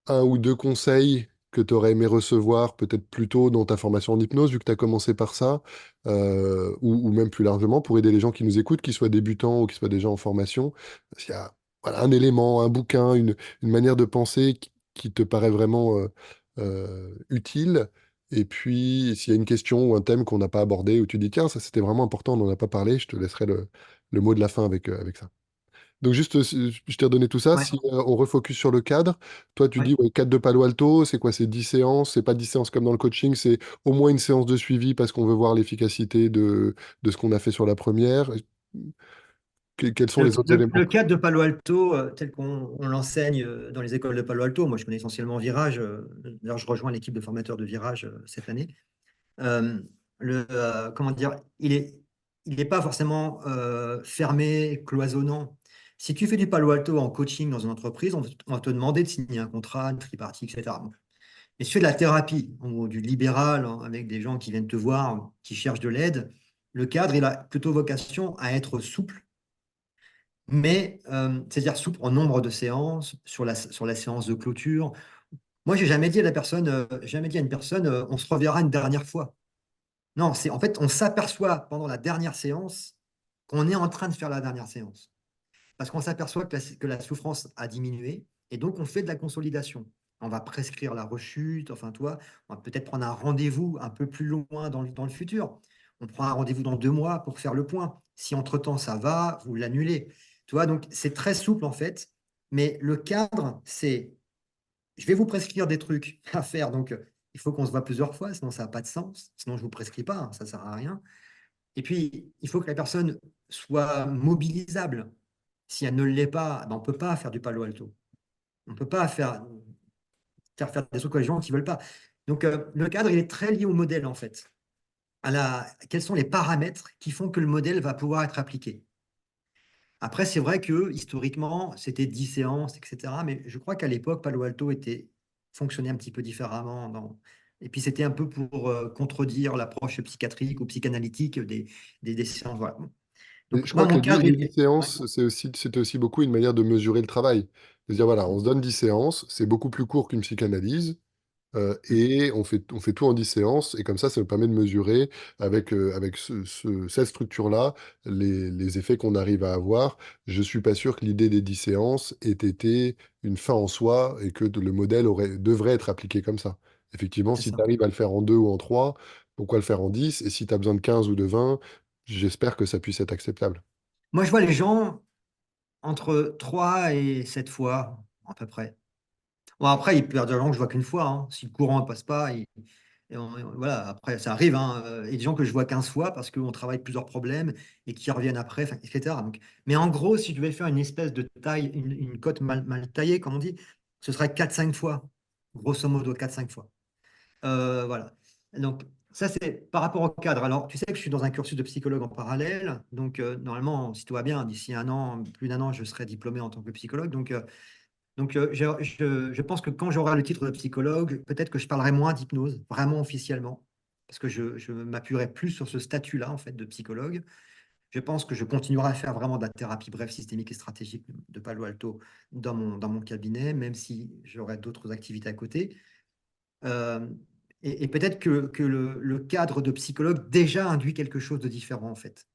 un ou deux conseils que tu aurais aimé recevoir peut-être plus tôt dans ta formation en hypnose, vu que tu as commencé par ça, ou même plus largement pour aider les gens qui nous écoutent, qu'ils soient débutants ou qu'ils soient déjà en formation. S'il y a voilà, un élément, un bouquin, une manière de penser qui te paraît vraiment utile. Et puis, s'il y a une question ou un thème qu'on n'a pas abordé, où tu dis, tiens, ça c'était vraiment important, on n'en a pas parlé, je te laisserai le mot de la fin avec ça. Donc juste, je t'ai redonné tout ça. ouais, Si on refocus sur le cadre, toi tu ouais. dis ouais, cadre de Palo Alto, c'est quoi? C'est 10 séances, c'est pas 10 séances comme dans le coaching, c'est au moins une séance de suivi parce qu'on veut voir l'efficacité de ce qu'on a fait sur la première. Quels sont les autres éléments? Le cadre de Palo Alto, tel qu'on on l'enseigne dans les écoles de Palo Alto, moi je connais essentiellement Virage, d'ailleurs je rejoins l'équipe de formateurs de Virage cette année. Euh, Comment dire, il n'est pas forcément fermé, cloisonnant. Si tu fais du Palo Alto en coaching dans une entreprise, on va te demander de signer un contrat, une tripartie, etc. Mais si tu fais de la thérapie ou du libéral hein, avec des gens qui viennent te voir, qui cherchent de l'aide, le cadre, il a plutôt vocation à être souple, mais c'est-à-dire souple en nombre de séances, sur la séance de clôture. Moi, j'ai jamais dit à la personne, jamais dit à une personne, on se reverra une dernière fois. Non, c'est en fait, on s'aperçoit pendant la dernière séance qu'on est en train de faire la dernière séance. Parce qu'on s'aperçoit que la souffrance a diminué et donc on fait de la consolidation. On va prescrire la rechute, enfin, toi, on va peut-être prendre un rendez-vous un peu plus loin dans le futur. On prend un rendez-vous dans 2 mois pour faire le point. Si entre-temps ça va, vous l'annulez. Tu vois, donc c'est très souple en fait, mais le cadre, c'est je vais vous prescrire des trucs à faire. Donc, il faut qu'on se voit plusieurs fois, sinon ça n'a pas de sens. Sinon, je ne vous prescris pas, hein, ça ne sert à rien. Et puis, il faut que la personne soit mobilisable. Si elle ne l'est pas, ben, on ne peut pas faire du Palo Alto. On ne peut pas faire des trucs aux gens qui ne veulent pas. Donc, le cadre, il est très lié au modèle, en fait. Quels sont les paramètres qui font que le modèle va pouvoir être appliqué. Après, c'est vrai que historiquement, c'était 10 séances, etc. Mais je crois qu'à l'époque, Palo Alto fonctionnait un petit peu différemment. Et puis, c'était un peu pour contredire l'approche psychiatrique ou psychanalytique des séances. Voilà. Et Donc, je moi, crois que mon cadre, les il 10 est. Ouais, séances, c'était aussi beaucoup une manière de mesurer le travail. De dire, voilà, on se donne 10 séances, c'est beaucoup plus court qu'une psychanalyse, et on fait tout en 10 séances, et comme ça nous permet de mesurer avec cette structure-là les effets qu'on arrive à avoir. Je suis pas sûr que l'idée des 10 séances ait été une fin en soi, et que le modèle devrait être appliqué comme ça. Effectivement, c'est si ça. tu arrives à le faire en 2 ou en 3, pourquoi le faire en 10? Et si tu as besoin de 15 ou de 20, j'espère que ça puisse être acceptable. Moi, je vois les gens entre 3 et 7 fois, à peu près. Bon, après, il peut y avoir des gens que je vois qu'une fois, hein. Si le courant ne passe pas, voilà, après, ça arrive, hein. Et des gens que je vois 15 fois parce qu'on travaille plusieurs problèmes et qui reviennent après, enfin, etc. Donc, mais en gros, si je devais faire une espèce de taille, une cote mal taillée, comme on dit, ce serait 4-5 fois. Grosso modo, 4-5 fois. Voilà. Donc, ça, c'est par rapport au cadre. Alors, tu sais que je suis dans un cursus de psychologue en parallèle. Donc, normalement, si tout va bien, d'ici un an, plus d'un an, je serai diplômé en tant que psychologue. Donc, je pense que quand j'aurai le titre de psychologue, peut-être que je parlerai moins d'hypnose, vraiment officiellement, parce que je m'appuierai plus sur ce statut-là, en fait, de psychologue. Je pense que je continuerai à faire vraiment de la thérapie brève, systémique et stratégique de Palo Alto dans mon cabinet, même si j'aurai d'autres activités à côté. Euh, et peut-être que le cadre de psychologue déjà induit quelque chose de différent, en fait.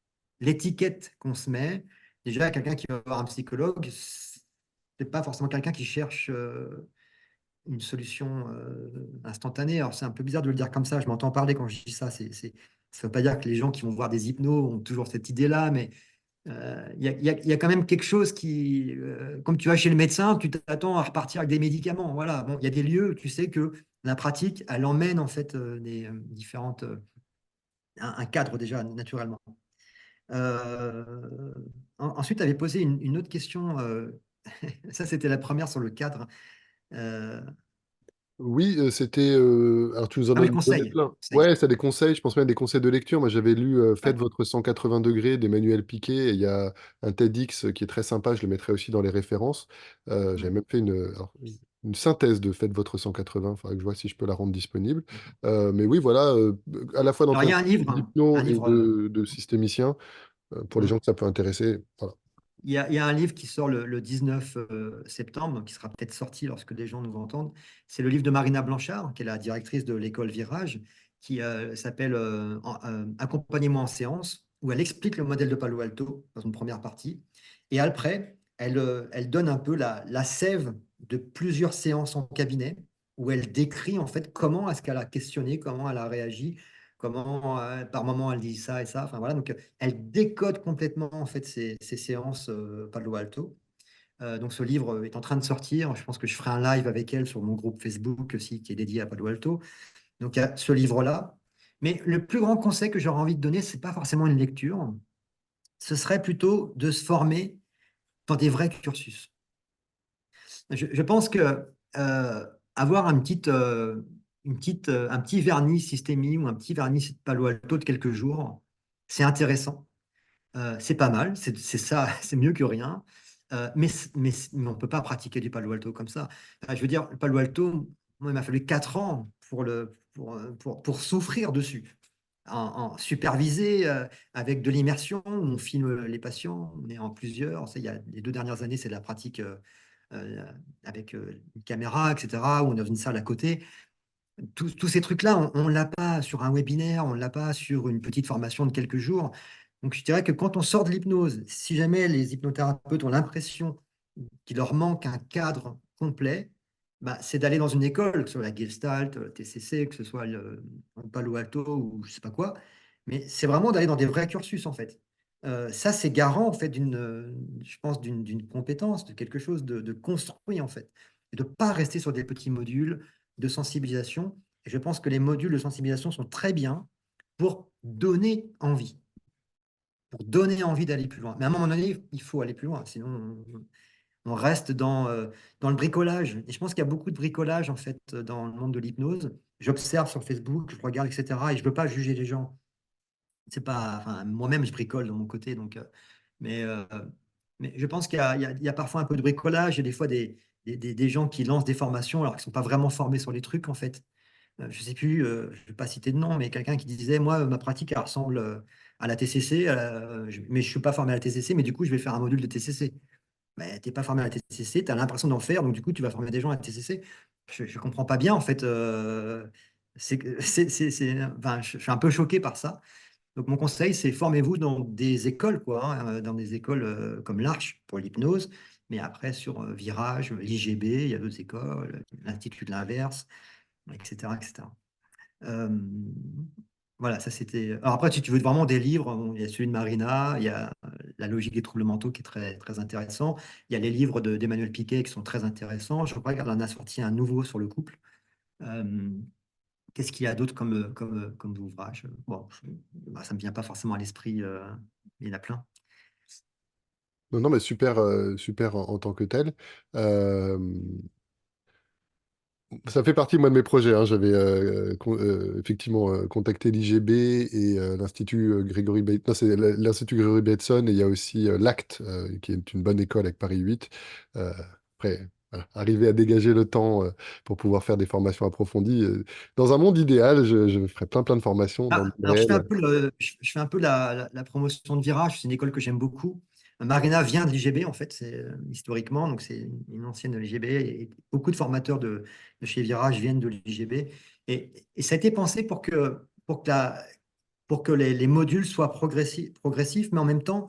L'étiquette qu'on se met, déjà, quelqu'un qui va voir un psychologue, c'est pas forcément quelqu'un qui cherche une solution instantanée. Alors, c'est un peu bizarre de le dire comme ça. Je m'entends parler quand je dis ça. Ça ne veut pas dire que les gens qui vont voir des hypnos ont toujours cette idée-là, mais il y a quand même quelque chose qui, comme tu vas chez le médecin, tu t'attends à repartir avec des médicaments. Voilà. Bon, il y a des lieux où tu sais que la pratique, elle emmène en fait des différentes, un cadre déjà naturellement. Euh, Ensuite, tu avais posé une autre question. Ça, c'était la première sur le cadre. Euh, Oui, c'était. Alors, tu nous en ah as oui, donné conseil. plein. Conseil. Ouais, ça des conseils, je pense même des conseils de lecture. Moi, j'avais lu Ouais. Faites votre 180 degrés d'Emmanuel Piquet, et il y a un TEDx qui est très sympa, je le mettrai aussi dans les références. J'avais Ouais. même fait une synthèse de Faites votre 180, il faudrait que je vois si je peux la rendre disponible. D'accord. Mais oui, voilà, à la fois dans Alors, il ton y a un livre, d'hypno et de systémicien, pour les gens hmm, que ça peut intéresser. Voilà. il y a un livre qui sort le 19 septembre, qui sera peut-être sorti lorsque les gens nous entendent. C'est le livre de Marina Blanchard, qui est la directrice de l'école Virage, qui s'appelle Accompagnement en séance, où elle explique le modèle de Palo Alto dans une première partie. Et après, elle donne un peu la sève de plusieurs séances en cabinet, où elle décrit en fait comment est-ce qu'elle a questionné, comment elle a réagi, comment par moment elle dit ça et ça. Enfin voilà, donc elle décode complètement en fait ces séances Palo Alto. Donc ce livre est en train de sortir. Je pense que je ferai un live avec elle sur mon groupe Facebook aussi qui est dédié à Palo Alto. Donc il y a ce livre-là. Mais le plus grand conseil que j'aurais envie de donner, c'est pas forcément une lecture. Ce serait plutôt de se former dans des vrais cursus. Je pense que avoir un petit vernis systémie ou un petit vernis Palo Alto de quelques jours, c'est intéressant. C'est pas mal, c'est ça, c'est mieux que rien. Mais on ne peut pas pratiquer du Palo Alto comme ça. Je veux dire, le Palo Alto, moi, il m'a fallu 4 ans pour souffrir dessus. Supervisé avec de l'immersion, on filme les patients, on est en plusieurs. Ça, les 2 dernières années, c'est de la pratique euh, avec une caméra, etc., ou on est dans une salle à côté. Tous ces trucs-là, on ne l'a pas sur un webinaire, on ne l'a pas sur une petite formation de quelques jours. Donc, je dirais que quand on sort de l'hypnose, si jamais les hypnothérapeutes ont l'impression qu'il leur manque un cadre complet, bah, c'est d'aller dans une école, que ce soit la Gestalt, le TCC, que ce soit le Palo Alto ou je ne sais pas quoi. Mais c'est vraiment d'aller dans des vrais cursus, en fait. Ça, c'est garant, en fait, je pense, d'une compétence, de quelque chose de construit, en fait. Et de ne pas rester sur des petits modules de sensibilisation. Et je pense que les modules de sensibilisation sont très bien pour donner envie, d'aller plus loin. Mais à un moment donné, il faut aller plus loin, sinon on reste dans le bricolage. Et je pense qu'il y a beaucoup de bricolage, en fait, dans le monde de l'hypnose. J'observe sur Facebook, je regarde, etc. Et je ne veux pas juger les gens. C'est pas, enfin, moi-même, je bricole de mon côté. Mais, euh, mais je pense qu'il y a parfois un peu de bricolage et des fois des gens qui lancent des formations alors qu'ils ne sont pas vraiment formés sur les trucs, en fait. Je ne sais plus, je ne vais pas citer de nom, mais quelqu'un qui disait, moi, ma pratique, elle ressemble à la TCC, mais je ne suis pas formé à la TCC, mais du coup, je vais faire un module de TCC. Mais tu n'es pas formé à la TCC, tu as l'impression d'en faire, donc du coup, tu vas former des gens à la TCC. Je ne comprends pas bien, en fait. Enfin, je suis un peu choqué par ça. Donc, mon conseil, c'est formez-vous dans des écoles, quoi, hein, dans des écoles comme l'Arche pour l'hypnose, mais après sur Virage, l'IGB, il y a d'autres écoles, l'Institut de l'Inverse, etc., etc. Euh, voilà, ça c'était. Alors après, si tu veux vraiment des livres, bon, il y a celui de Marina, il y a La logique des troubles mentaux qui est très, très intéressant. Il y a les livres d'Emmanuel Piquet qui sont très intéressants. Je crois qu'elle en a sorti un nouveau sur le couple. Euh, Qu'est-ce qu'il y a d'autre comme ouvrage? Bon, bah, ça ne me vient pas forcément à l'esprit, il y en a plein. Non, non, mais super, super en tant que tel. Euh, Ça fait partie, moi, de mes projets, hein. J'avais effectivement contacté l'IGB et l'Institut Grégory Bateson. Non, c'est l'Institut Grégory Bateson et il y a aussi l'ACT, qui est une bonne école avec Paris 8. Euh, Après, voilà, arriver à dégager le temps pour pouvoir faire des formations approfondies. Dans un monde idéal, je ferais plein, plein de formations dans le Ah, alors, réel. je fais un peu la promotion de Virage. C'est une école que j'aime beaucoup. Marina vient de l'IGB, en fait, c'est historiquement, donc c'est une ancienne de l'IGB. Et beaucoup de formateurs de chez Virage viennent de l'IGB. Et ça a été pensé pour que les modules soient progressifs, mais en même temps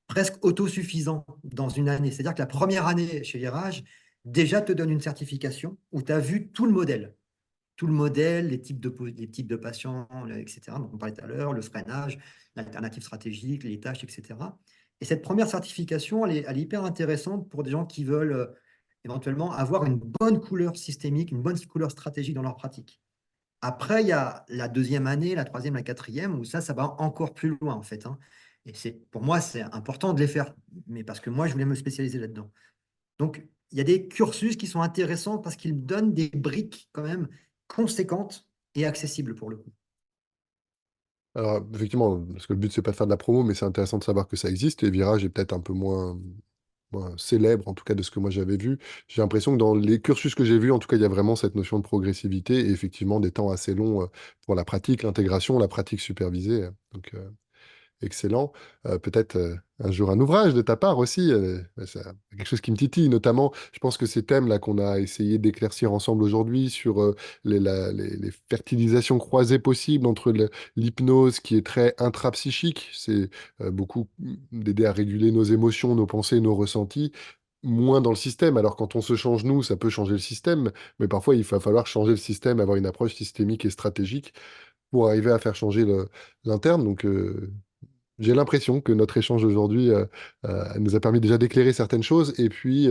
presque autosuffisants dans une année. C'est-à-dire que la première année chez Virage, déjà te donne une certification où tu as vu tout le modèle, les types de patients, etc. Donc, on parlait tout à l'heure, le freinage, l'alternative stratégique, les tâches, etc. Et cette première certification, elle est hyper intéressante pour des gens qui veulent éventuellement avoir une bonne couleur systémique, une bonne couleur stratégique dans leur pratique. Après, il y a la deuxième année, la troisième, la quatrième, où ça va encore plus loin, en fait, hein. Et pour moi, c'est important de les faire, mais parce que moi, je voulais me spécialiser là-dedans. Donc, il y a des cursus qui sont intéressants parce qu'ils donnent des briques quand même conséquentes et accessibles pour le coup. Alors, effectivement, parce que le but, c'est pas de faire de la promo, mais c'est intéressant de savoir que ça existe. Et Virage est peut-être un peu moins célèbre, en tout cas de ce que moi j'avais vu. J'ai l'impression que dans les cursus que j'ai vus, en tout cas, il y a vraiment cette notion de progressivité et effectivement des temps assez longs pour la pratique, l'intégration, la pratique supervisée. Donc, excellent. Peut-être un jour un ouvrage de ta part aussi. C'est quelque chose qui me titille, notamment, je pense que ces thèmes-là qu'on a essayé d'éclaircir ensemble aujourd'hui sur les fertilisations croisées possibles entre l'hypnose qui est très intrapsychique, c'est beaucoup d'aider à réguler nos émotions, nos pensées, nos ressentis, moins dans le système. Alors quand on se change nous, ça peut changer le système, mais parfois il va falloir changer le système, avoir une approche systémique et stratégique pour arriver à faire changer l'interne. Donc, j'ai l'impression que notre échange aujourd'hui nous a permis déjà d'éclairer certaines choses. Et puis,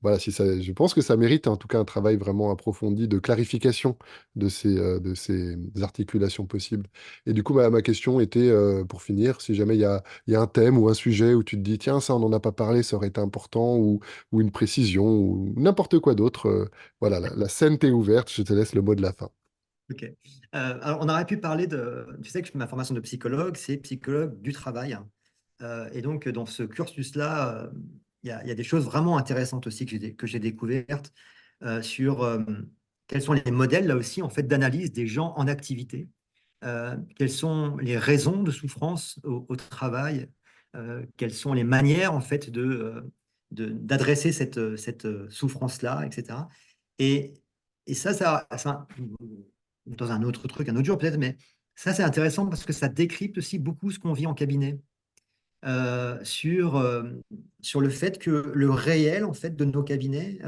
voilà, si ça, je pense que ça mérite en tout cas un travail vraiment approfondi de clarification de ces articulations possibles. Et du coup, ma question était, pour finir, si jamais il y a un thème ou un sujet où tu te dis, tiens, ça, on n'en a pas parlé, ça aurait été important, ou une précision, ou n'importe quoi d'autre. Voilà, la scène t'est ouverte, je te laisse le mot de la fin. Ok. Alors, on aurait pu parler de. Tu sais que ma formation de psychologue, c'est psychologue du travail, hein. Et donc, dans ce cursus-là, il y a des choses vraiment intéressantes aussi que j'ai découvertes sur quels sont les modèles, là aussi, en fait, d'analyse des gens en activité. Quelles sont les raisons de souffrance au travail, quelles sont les manières en fait d'adresser cette souffrance-là, etc. Et, et ça, dans un autre truc, un autre jour peut-être, mais ça, c'est intéressant parce que ça décrypte aussi beaucoup ce qu'on vit en cabinet euh, sur, euh, sur le fait que le réel, en fait, de nos cabinets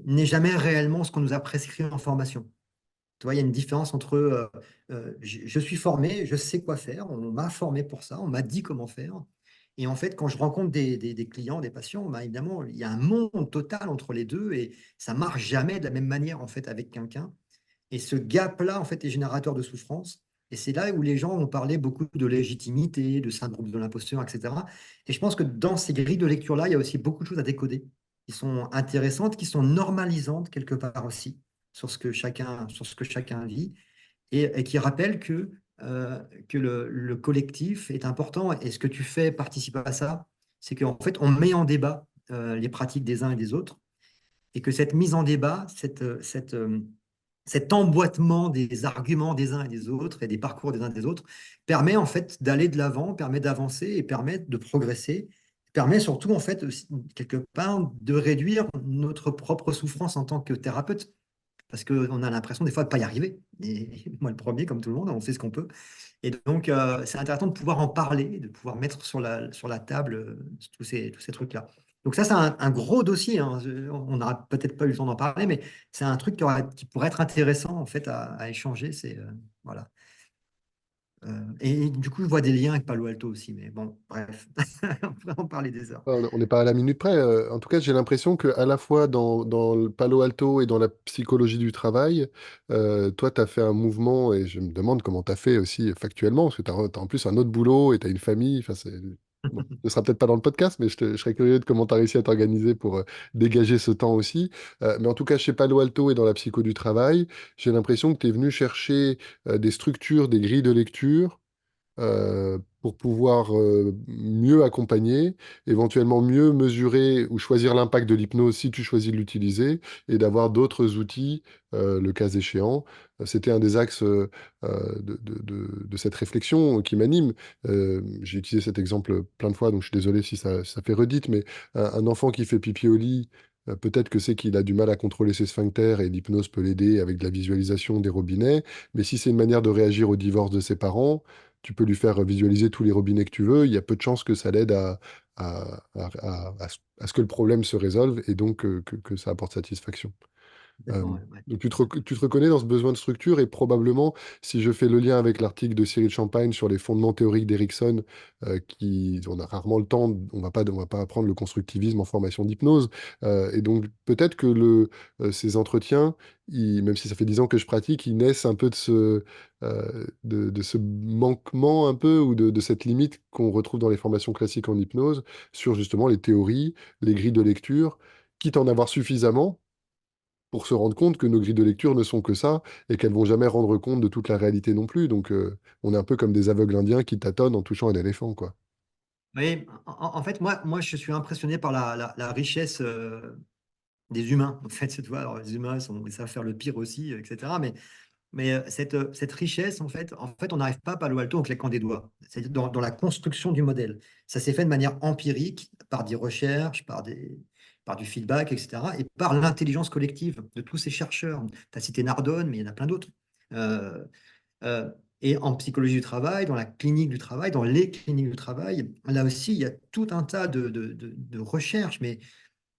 n'est jamais réellement ce qu'on nous a prescrit en formation. Tu vois, il y a une différence entre je suis formé, je sais quoi faire, on m'a formé pour ça, on m'a dit comment faire. Et en fait, quand je rencontre des clients, des patients, bah, évidemment, il y a un monde total entre les deux et ça marche jamais de la même manière en fait avec quelqu'un. Et ce gap-là, en fait, est générateur de souffrance. Et c'est là où les gens ont parlé beaucoup de légitimité, de syndrome de l'imposteur, etc. Et je pense que dans ces grilles de lecture-là, il y a aussi beaucoup de choses à décoder qui sont intéressantes, qui sont normalisantes quelque part aussi sur ce que chacun vit et qui rappellent que le collectif est important. Et ce que tu fais participe à ça, c'est qu'en fait, on met en débat les pratiques des uns et des autres et que cette mise en débat, cet emboîtement des arguments des uns et des autres et des parcours des uns et des autres permet en fait d'aller de l'avant, permet d'avancer et permet de progresser, permet surtout en fait aussi, quelque part de réduire notre propre souffrance en tant que thérapeute. Parce qu'on a l'impression des fois de ne pas y arriver. Et moi, le premier, comme tout le monde, on fait ce qu'on peut. Et donc, c'est intéressant de pouvoir en parler, de pouvoir mettre sur la table tous ces trucs-là. Donc ça, c'est un gros dossier, hein. On n'aura peut-être pas eu le temps d'en parler, mais c'est un truc qui pourrait être intéressant en fait à échanger. Voilà. Et du coup, je vois des liens avec Palo Alto aussi, mais bon, bref, on pourrait en parler des heures. On n'est pas à la minute près. En tout cas, j'ai l'impression que à la fois dans le Palo Alto et dans la psychologie du travail, toi, tu as fait un mouvement et je me demande comment tu as fait aussi factuellement, parce que tu as, en plus un autre boulot et tu as une famille. Enfin, bon, ce ne sera peut-être pas dans le podcast, mais je serais curieux de comment tu as réussi à t'organiser pour dégager ce temps aussi. Mais en tout cas, chez Palo Alto et dans la psycho du travail, j'ai l'impression que tu es venu chercher des structures, des grilles de lecture pour pouvoir mieux accompagner, éventuellement mieux mesurer ou choisir l'impact de l'hypnose si tu choisis de l'utiliser, et d'avoir d'autres outils, le cas échéant. C'était un des axes de cette réflexion qui m'anime. J'ai utilisé cet exemple plein de fois, donc je suis désolé si ça fait redite, mais un enfant qui fait pipi au lit, peut-être que c'est qu'il a du mal à contrôler ses sphincters et l'hypnose peut l'aider avec de la visualisation des robinets, mais si c'est une manière de réagir au divorce de ses parents, tu peux lui faire visualiser tous les robinets que tu veux. Il y a peu de chances que ça l'aide à ce que le problème se résolve et donc que ça apporte satisfaction. Euh, Complètement, ouais, ouais. donc tu te reconnais dans ce besoin de structure et probablement, si je fais le lien avec l'article de Cyril Champagne sur les fondements théoriques d'Erickson, on a rarement le temps, on va pas apprendre le constructivisme en formation d'hypnose. Et donc peut-être que ces entretiens, même si ça fait 10 ans que je pratique, ils naissent un peu de ce manquement un peu ou de cette limite qu'on retrouve dans les formations classiques en hypnose sur justement les théories, les grilles de lecture, quitte à en avoir suffisamment pour se rendre compte que nos grilles de lecture ne sont que ça et qu'elles vont jamais rendre compte de toute la réalité non plus. Donc, on est un peu comme des aveugles indiens qui tâtonnent en touchant un éléphant, quoi. Oui, en fait, moi, je suis impressionné par la richesse des humains. En fait, tu vois, alors, les humains, ils savent faire le pire aussi, etc. Mais cette richesse, en fait, on n'arrive pas à Palo Alto en claquant des doigts. C'est dans la construction du modèle. Ça s'est fait de manière empirique, par des recherches, par du feedback, etc. Et par l'intelligence collective de tous ces chercheurs. Tu as cité Nardone, mais il y en a plein d'autres. Euh, euh, et en psychologie du travail, dans la clinique du travail, dans les cliniques du travail, là aussi, il y a tout un tas de recherches, mais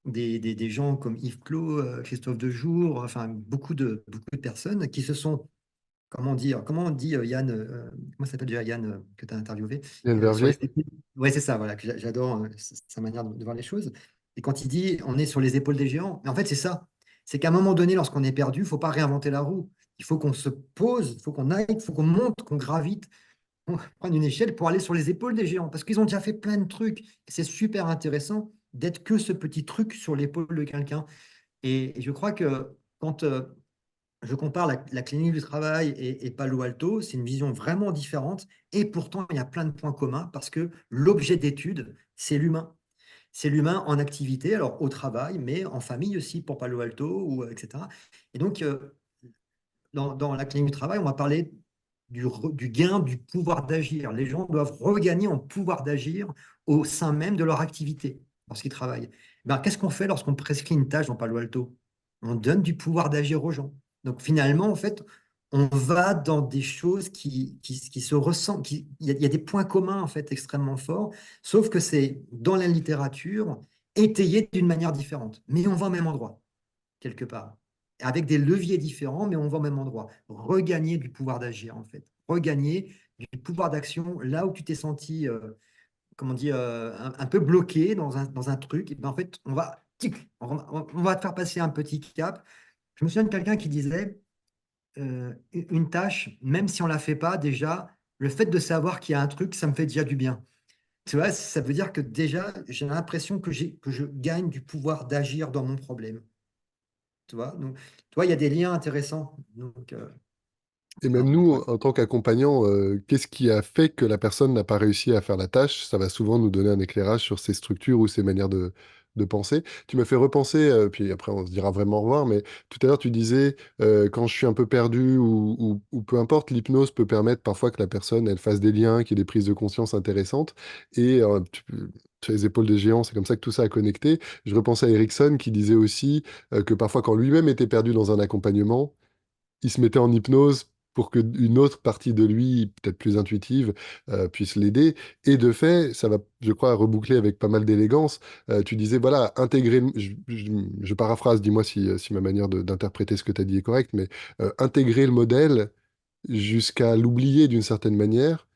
des gens comme Yves Clos, Christophe Dejour, enfin beaucoup de personnes qui se sont, comment on dit Yann, comment s'appelle déjà Yann que tu as interviewé, Yann sur les Verger, épaules. Ouais, c'est ça, voilà, que j'adore sa manière de voir les choses. Et quand il dit on est sur les épaules des géants, mais en fait c'est ça, c'est qu'à un moment donné, lorsqu'on est perdu, il faut pas réinventer la roue. Il faut qu'on se pose, il faut qu'on aille, il faut qu'on monte, qu'on gravite, qu'on prenne une échelle pour aller sur les épaules des géants, parce qu'ils ont déjà fait plein de trucs. C'est super intéressant d'être que ce petit truc sur l'épaule de quelqu'un. Et je crois que quand je compare la clinique du travail et Palo Alto, c'est une vision vraiment différente. Et pourtant, il y a plein de points communs parce que l'objet d'étude, c'est l'humain. C'est l'humain en activité, alors au travail, mais en famille aussi pour Palo Alto, etc. Et donc, dans la clinique du travail, on va parler du gain du pouvoir d'agir. Les gens doivent regagner en pouvoir d'agir au sein même de leur activité lorsqu'ils travaillent. Ben, qu'est-ce qu'on fait lorsqu'on prescrit une tâche dans Palo Alto? On donne du pouvoir d'agir aux gens. Donc finalement, en fait, on va dans des choses qui se ressemblent. Il y a des points communs en fait extrêmement forts, sauf que c'est dans la littérature étayé d'une manière différente. Mais on va au même endroit, quelque part. Avec des leviers différents, mais on va au même endroit. Regagner du pouvoir d'agir, en fait. Regagner du pouvoir d'action là où tu t'es senti, comment dire, un peu bloqué dans un truc. Et ben, en fait, on va te faire passer un petit cap. Je me souviens de quelqu'un qui disait une tâche, même si on la fait pas, déjà, le fait de savoir qu'il y a un truc, ça me fait déjà du bien. Tu vois, ça veut dire que déjà, j'ai l'impression que je gagne du pouvoir d'agir dans mon problème. Tu vois, donc, tu vois, il y a des liens intéressants. Donc, Et même on nous, pourrait- en tant qu'accompagnants, qu'est-ce qui a fait que la personne n'a pas réussi à faire la tâche? Ça va souvent nous donner un éclairage sur ses structures ou ses manières de penser. Tu m'as fait repenser, puis après on se dira vraiment au revoir, mais tout à l'heure tu disais, quand je suis un peu perdu ou peu importe, l'hypnose peut permettre parfois que la personne, elle fasse des liens, qu'il y ait des prises de conscience intéressantes. Et sur les épaules des géants, c'est comme ça que tout ça a connecté. Je repensais à Erickson qui disait aussi que parfois quand lui-même était perdu dans un accompagnement, il se mettait en hypnose pour que une autre partie de lui, peut-être plus intuitive, puisse l'aider. Et de fait, ça va, je crois, reboucler avec pas mal d'élégance. Tu disais, voilà, intégrer, je paraphrase, dis-moi si ma manière d'interpréter ce que tu as dit est correcte, mais intégrer le modèle jusqu'à l'oublier d'une certaine manière,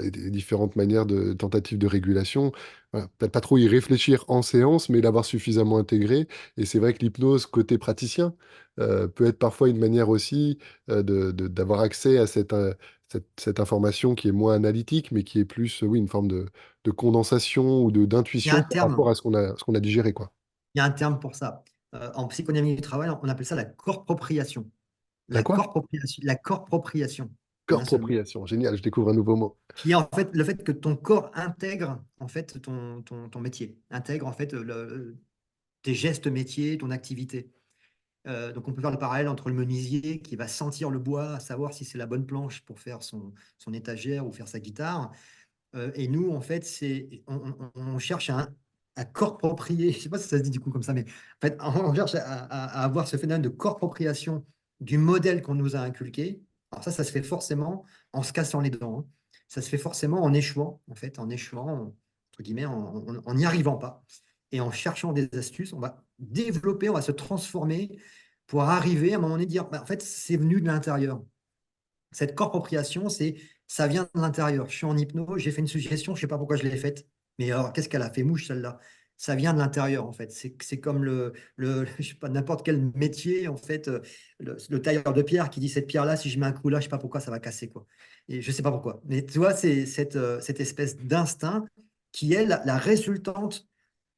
et des différentes manières de tentatives de régulation. Voilà, peut-être pas trop y réfléchir en séance, mais l'avoir suffisamment intégré. Et c'est vrai que l'hypnose, côté praticien, peut être parfois une manière aussi d'avoir accès à cette information qui est moins analytique, mais qui est plus, oui, une forme de condensation ou il y a d'intuition un par rapport terme, à ce qu'on a digéré, quoi. il y a un terme pour ça. En psychodynamique du travail, on appelle ça la corpropriation. La quoi? La corpropriation, en un seul mot. Corpropriation. Génial, je découvre un nouveau mot. Qui est en fait le fait que ton corps intègre en fait ton métier, intègre en fait tes gestes métiers, ton activité. Donc on peut faire le parallèle entre le menuisier qui va sentir le bois, savoir si c'est la bonne planche pour faire son étagère ou faire sa guitare. Et nous, en fait, on cherche à corps-proprier, je ne sais pas si ça se dit du coup comme ça, mais en fait, on cherche à avoir ce phénomène de corps-propriation du modèle qu'on nous a inculqué. Alors ça se fait forcément en se cassant les dents, hein. Ça se fait forcément en échouant, en fait, en échouant, entre guillemets, en n'y arrivant pas. Et en cherchant des astuces, on va développer, on va se transformer pour arriver à un moment donné dire, bah, en fait, c'est venu de l'intérieur. Cette corpopriation, ça vient de l'intérieur. Je suis en hypnose, j'ai fait une suggestion, je ne sais pas pourquoi je l'ai faite. Mais alors, qu'est-ce qu'elle a fait mouche, celle-là? Ça vient de l'intérieur, en fait. C'est comme je sais pas, n'importe quel métier, en fait, le tailleur de pierre qui dit cette pierre-là, si je mets un coup là, je ne sais pas pourquoi ça va casser, quoi. Et je ne sais pas pourquoi. Mais tu vois, c'est cette espèce d'instinct qui est la résultante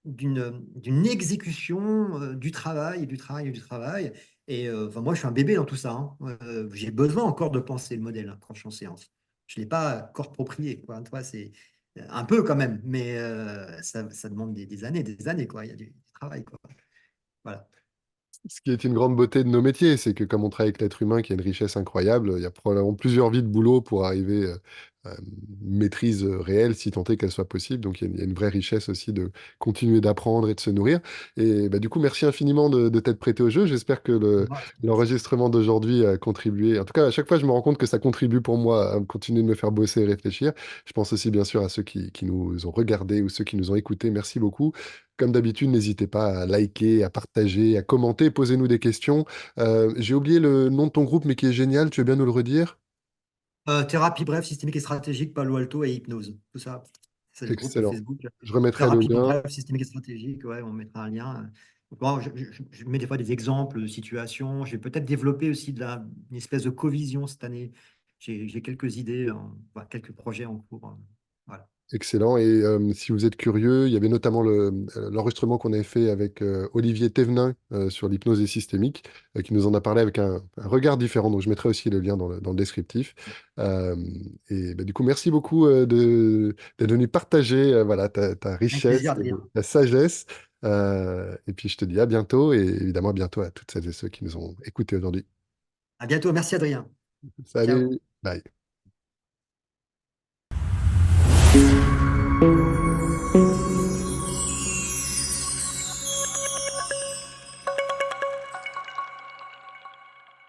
d'une exécution du travail et du travail et du travail. Et enfin, moi, je suis un bébé dans tout ça, hein. J'ai besoin encore de penser le modèle, hein, quand je suis en séance. Je ne l'ai pas corps-proprié, quoi. Tu vois, c'est un peu quand même, mais ça demande des années, des années, quoi. Il y a du travail, quoi. Voilà. Ce qui est une grande beauté de nos métiers, c'est que comme on travaille avec l'être humain qui a une richesse incroyable, il y a probablement plusieurs vies de boulot pour arriver à une maîtrise réelle, si tant est qu'elle soit possible. Donc il y a une vraie richesse aussi de continuer d'apprendre et de se nourrir. Et bah, du coup, merci infiniment de t'être prêté au jeu. J'espère que Moi, je te remercie. l'enregistrement d'aujourd'hui a contribué. En tout cas, à chaque fois, je me rends compte que ça contribue pour moi à continuer de me faire bosser et réfléchir. Je pense aussi bien sûr à ceux qui nous ont regardés ou ceux qui nous ont écoutés. Merci beaucoup. Comme d'habitude, n'hésitez pas à liker, à partager, à commenter, posez-nous des questions. J'ai oublié le nom de ton groupe, mais qui est génial, tu veux bien nous le redire? Thérapie brève, systémique et stratégique, Palo Alto et hypnose. Tout ça, c'est le groupe Excellent. Facebook. Je remettrai le Thérapie lien. brève, systémique et stratégique, ouais, on mettra un lien. Donc, bon, je mets des fois des exemples de situations. Je vais peut-être développer aussi une espèce de covision cette année. J'ai quelques idées, voilà, quelques projets en cours. Voilà. Excellent. Et si vous êtes curieux, il y avait notamment l'enregistrement qu'on avait fait avec Olivier Thévenin sur l'hypnose systémique, qui nous en a parlé avec un regard différent. Donc, je mettrai aussi le lien dans le descriptif. Euh, et bah, du coup, merci beaucoup d'être venu partager voilà, ta Avec richesse, plaisir, Adrien. ta sagesse. Et puis, je te dis à bientôt et évidemment à bientôt à toutes celles et ceux qui nous ont écoutés aujourd'hui. À bientôt. Merci, Adrien. Ciao. Salut, bye.